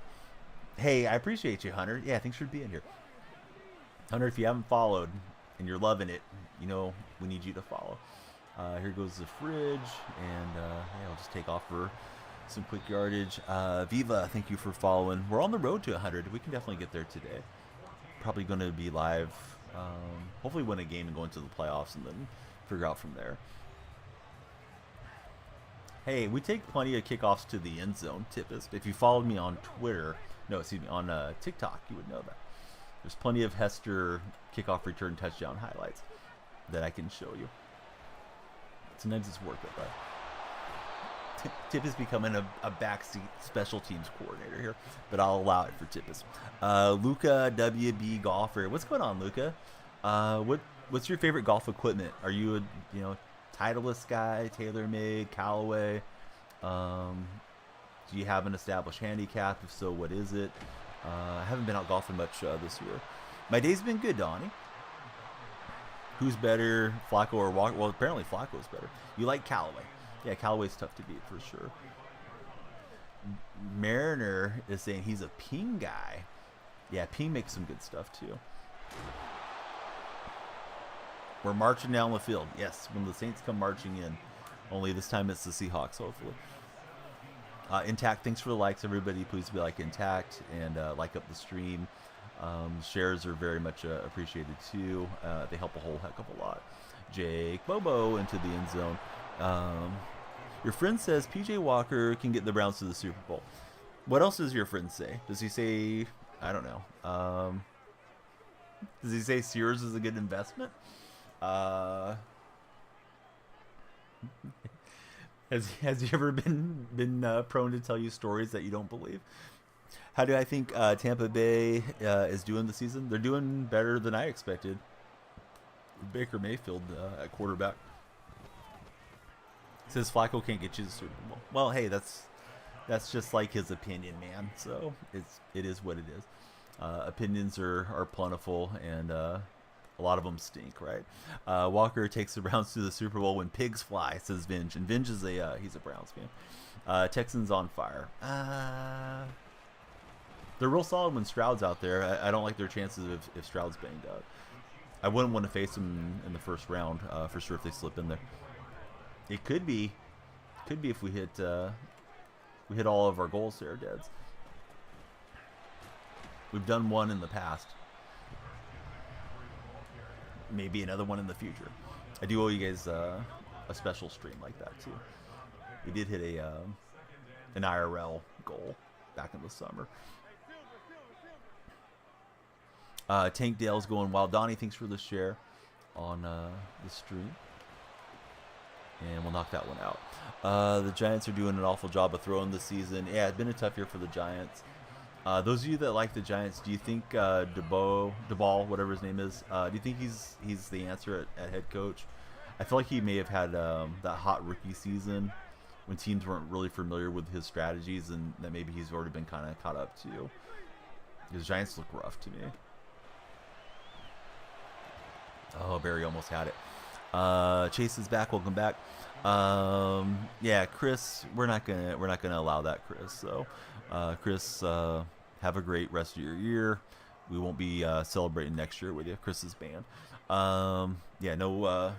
Hey, I appreciate you, Hunter. Yeah, thanks for being here. Hunter, if you haven't followed and you're loving it, you know we need you to follow. Here goes the fridge, and yeah, I'll just take off for some quick yardage. Viva, thank you for following. We're on the road to 100. We can definitely get there today. Probably going to be live. Hopefully win a game and go into the playoffs and then figure out from there. Hey, we take plenty of kickoffs to the end zone, Tippist. If you followed me on Twitter, no, excuse me, on TikTok, you would know that. There's plenty of Hester kickoff return touchdown highlights that I can show you. Sometimes it's worth it, but Tip is becoming a backseat special teams coordinator here, but I'll allow it for Tippis. Luca WB Golfer. What's going on, Luca? What's your favorite golf equipment? Are you a Titleist guy, TaylorMade, Callaway? Do you have an established handicap? If so, what is it? I haven't been out golfing much this year. My day's been good, Donnie. Who's better, Flacco or Walker? Well, apparently Flacco's better. You like Callaway. Yeah, Callaway's tough to beat for sure. Mariner is saying he's a Ping guy. Yeah, Ping makes some good stuff too. We're marching down the field. Yes, when the Saints come marching in. Only this time it's the Seahawks, hopefully. Intact, thanks for the likes, everybody. Please be like Intact and like up the stream. Shares are very much appreciated too. They help a whole heck of a lot. Jake Bobo into the end zone. Your friend says PJ Walker can get the Browns to the Super Bowl. What else does your friend say? Does he say, I don't know. Does he say Sears is a good investment? Has he ever been prone to tell you stories that you don't believe? How do I think Tampa Bay is doing this season? They're doing better than I expected. Baker Mayfield at quarterback. Says Flacco can't get you to the Super Bowl. Well, hey, that's just like his opinion, man. So it is what it is. Opinions are plentiful, and a lot of them stink, right? Walker takes the Browns to the Super Bowl when pigs fly, says Vinge. And Vinge is he's a Browns fan. Texans on fire. They're real solid when Stroud's out there. I don't like their chances if Stroud's banged up. I wouldn't want to face them in the first round for sure if they slip in there. It could be if we hit all of our goals there, Deads. We've done one in the past. Maybe another one in the future. I do owe you guys a special stream like that too. We did hit an IRL goal back in the summer. Tank Dale's going wild. Donnie, thanks for the share on the stream. And we'll knock that one out. The Giants are doing an awful job of throwing this season. Yeah, it's been a tough year for the Giants. Those of you that like the Giants, do you think DeBall, whatever his name is, do you think he's the answer at head coach? I feel like he may have had that hot rookie season when teams weren't really familiar with his strategies, and that maybe he's already been kind of caught up to. Because Giants look rough to me. Oh, Barry almost had it. Chase is back. Welcome back. Yeah, Chris, we're not gonna allow that, Chris. So, Chris, have a great rest of your year. We won't be celebrating next year with you. Chris's band. Yeah, no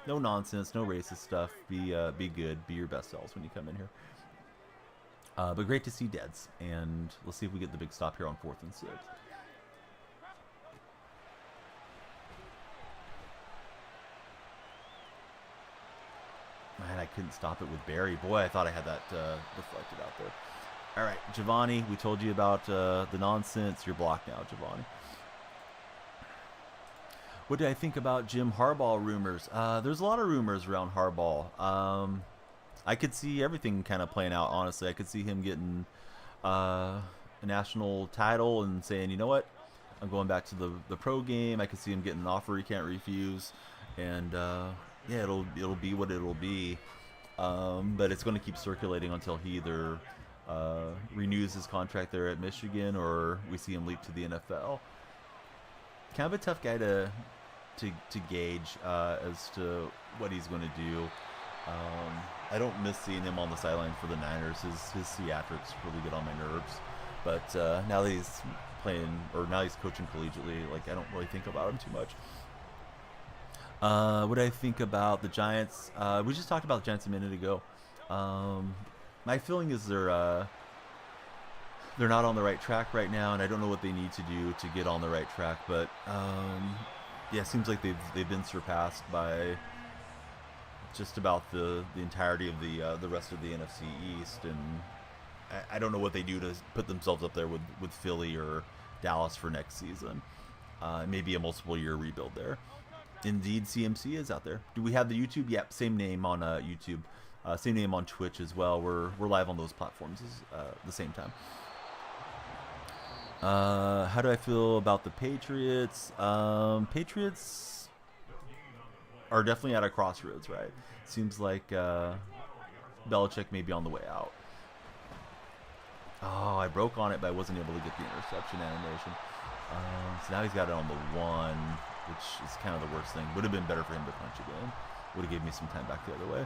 nonsense, no racist stuff. Be good. Be your best selves when you come in here. But great to see Deads, and let's see if we get the big stop here on 4th and 6. Man, I couldn't stop it with Barry. Boy, I thought I had that deflected out there. All right, Giovanni, we told you about the nonsense. You're blocked now, Giovanni. What do I think about Jim Harbaugh rumors? There's a lot of rumors around Harbaugh. I could see everything kind of playing out, honestly. I could see him getting a national title and saying, you know what, I'm going back to the pro game. I could see him getting an offer he can't refuse. And yeah, it'll be what it'll be, but it's going to keep circulating until he either renews his contract there at Michigan or we see him leap to the NFL. Kind of a tough guy to gauge as to what he's going to do. I don't miss seeing him on the sideline for the Niners. His theatrics really get on my nerves. But now that he's playing, or now he's coaching collegiately, like I don't really think about him too much. What do I think about the Giants? We just talked about the Giants a minute ago. My feeling is they're not on the right track right now, and I don't know what they need to do to get on the right track. But yeah, it seems like they've been surpassed by just about the entirety of the rest of the NFC East, and I don't know what they do to put themselves up there with Philly or Dallas for next season. Maybe a multiple year rebuild there. Indeed, CMC is out there. Do we have the YouTube? Yep, same name on YouTube, same name on Twitch as well. We're live on those platforms at the same time. How do I feel about the Patriots? Patriots are definitely at a crossroads, right? Seems like Belichick may be on the way out. Oh, I broke on it, but I wasn't able to get the interception animation. So now he's got it on the 1, which is kind of the worst thing. Would have been better for him to punch again. Would have gave me some time back the other way.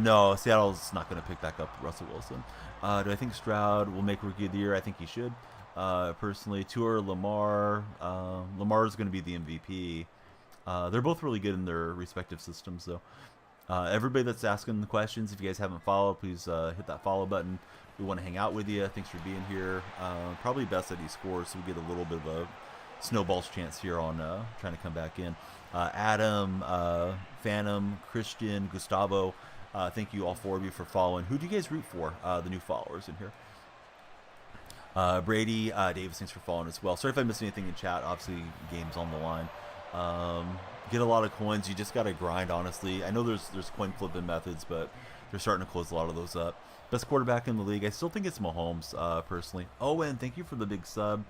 No, Seattle's not going to pick back up Russell Wilson. Do I think Stroud will make Rookie of the Year? I think he should. Personally, Tua or Lamar. Lamar's going to be the MVP. They're both really good in their respective systems, though. Everybody that's asking the questions, if you guys haven't followed, please hit that follow button. We want to hang out with you. Thanks for being here. Probably best that he scores, so we get a little bit of a snowball's chance here on trying to come back in. Adam, Phantom, Christian, Gustavo, thank you all 4 of you for following. Who do you guys root for, the new followers in here? Brady, Davis, thanks for following as well. Sorry if I missed anything in chat. Obviously, game's on the line. Get a lot of coins. You just got to grind, honestly. I know there's coin flipping methods, but they're starting to close a lot of those up. Best quarterback in the league. I still think it's Mahomes, personally. Oh, and thank you for the big sub.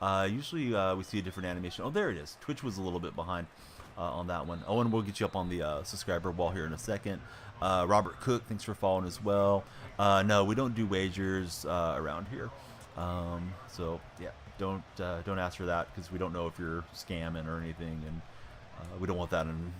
Usually we see a different animation. Oh, there it is. Twitch was a little bit behind on that one. Owen, we'll get you up on the subscriber wall here in a second. Robert Cook, thanks for following as well. No, we don't do wagers around here. So, yeah, don't ask for that because we don't know if you're scamming or anything, and we don't want that in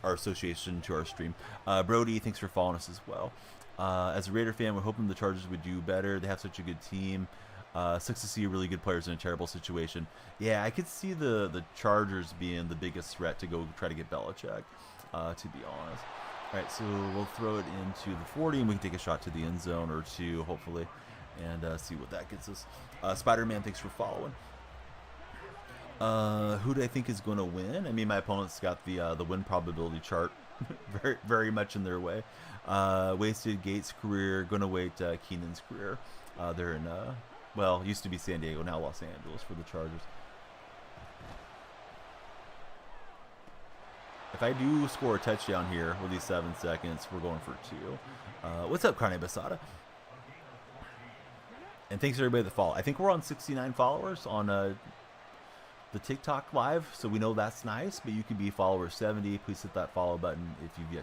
our association to our stream. Brody, thanks for following us as well. As a Raider fan, we're hoping the Chargers would do better. They have such a good team. Sucks to see really good players in a terrible situation. Yeah, I could see the Chargers being the biggest threat to go try to get Belichick, to be honest. All right, so we'll throw it into the 40, and we can take a shot to the end zone or two, hopefully, and see what that gets us. Spider-Man, thanks for following. Who do I think is going to win? I mean, my opponent's got the win probability chart very, very much in their way. Wasted Gates' career, going to wait Keenan's career. They're in, well, used to be San Diego, now Los Angeles for the Chargers. If I do score a touchdown here with these 7 seconds, we're going for 2. What's up, Carne Basada? And thanks to everybody that followed. I think we're on 69 followers on the TikTok live, so we know that's nice, but you could be follower 70. Please hit that follow button if you've yet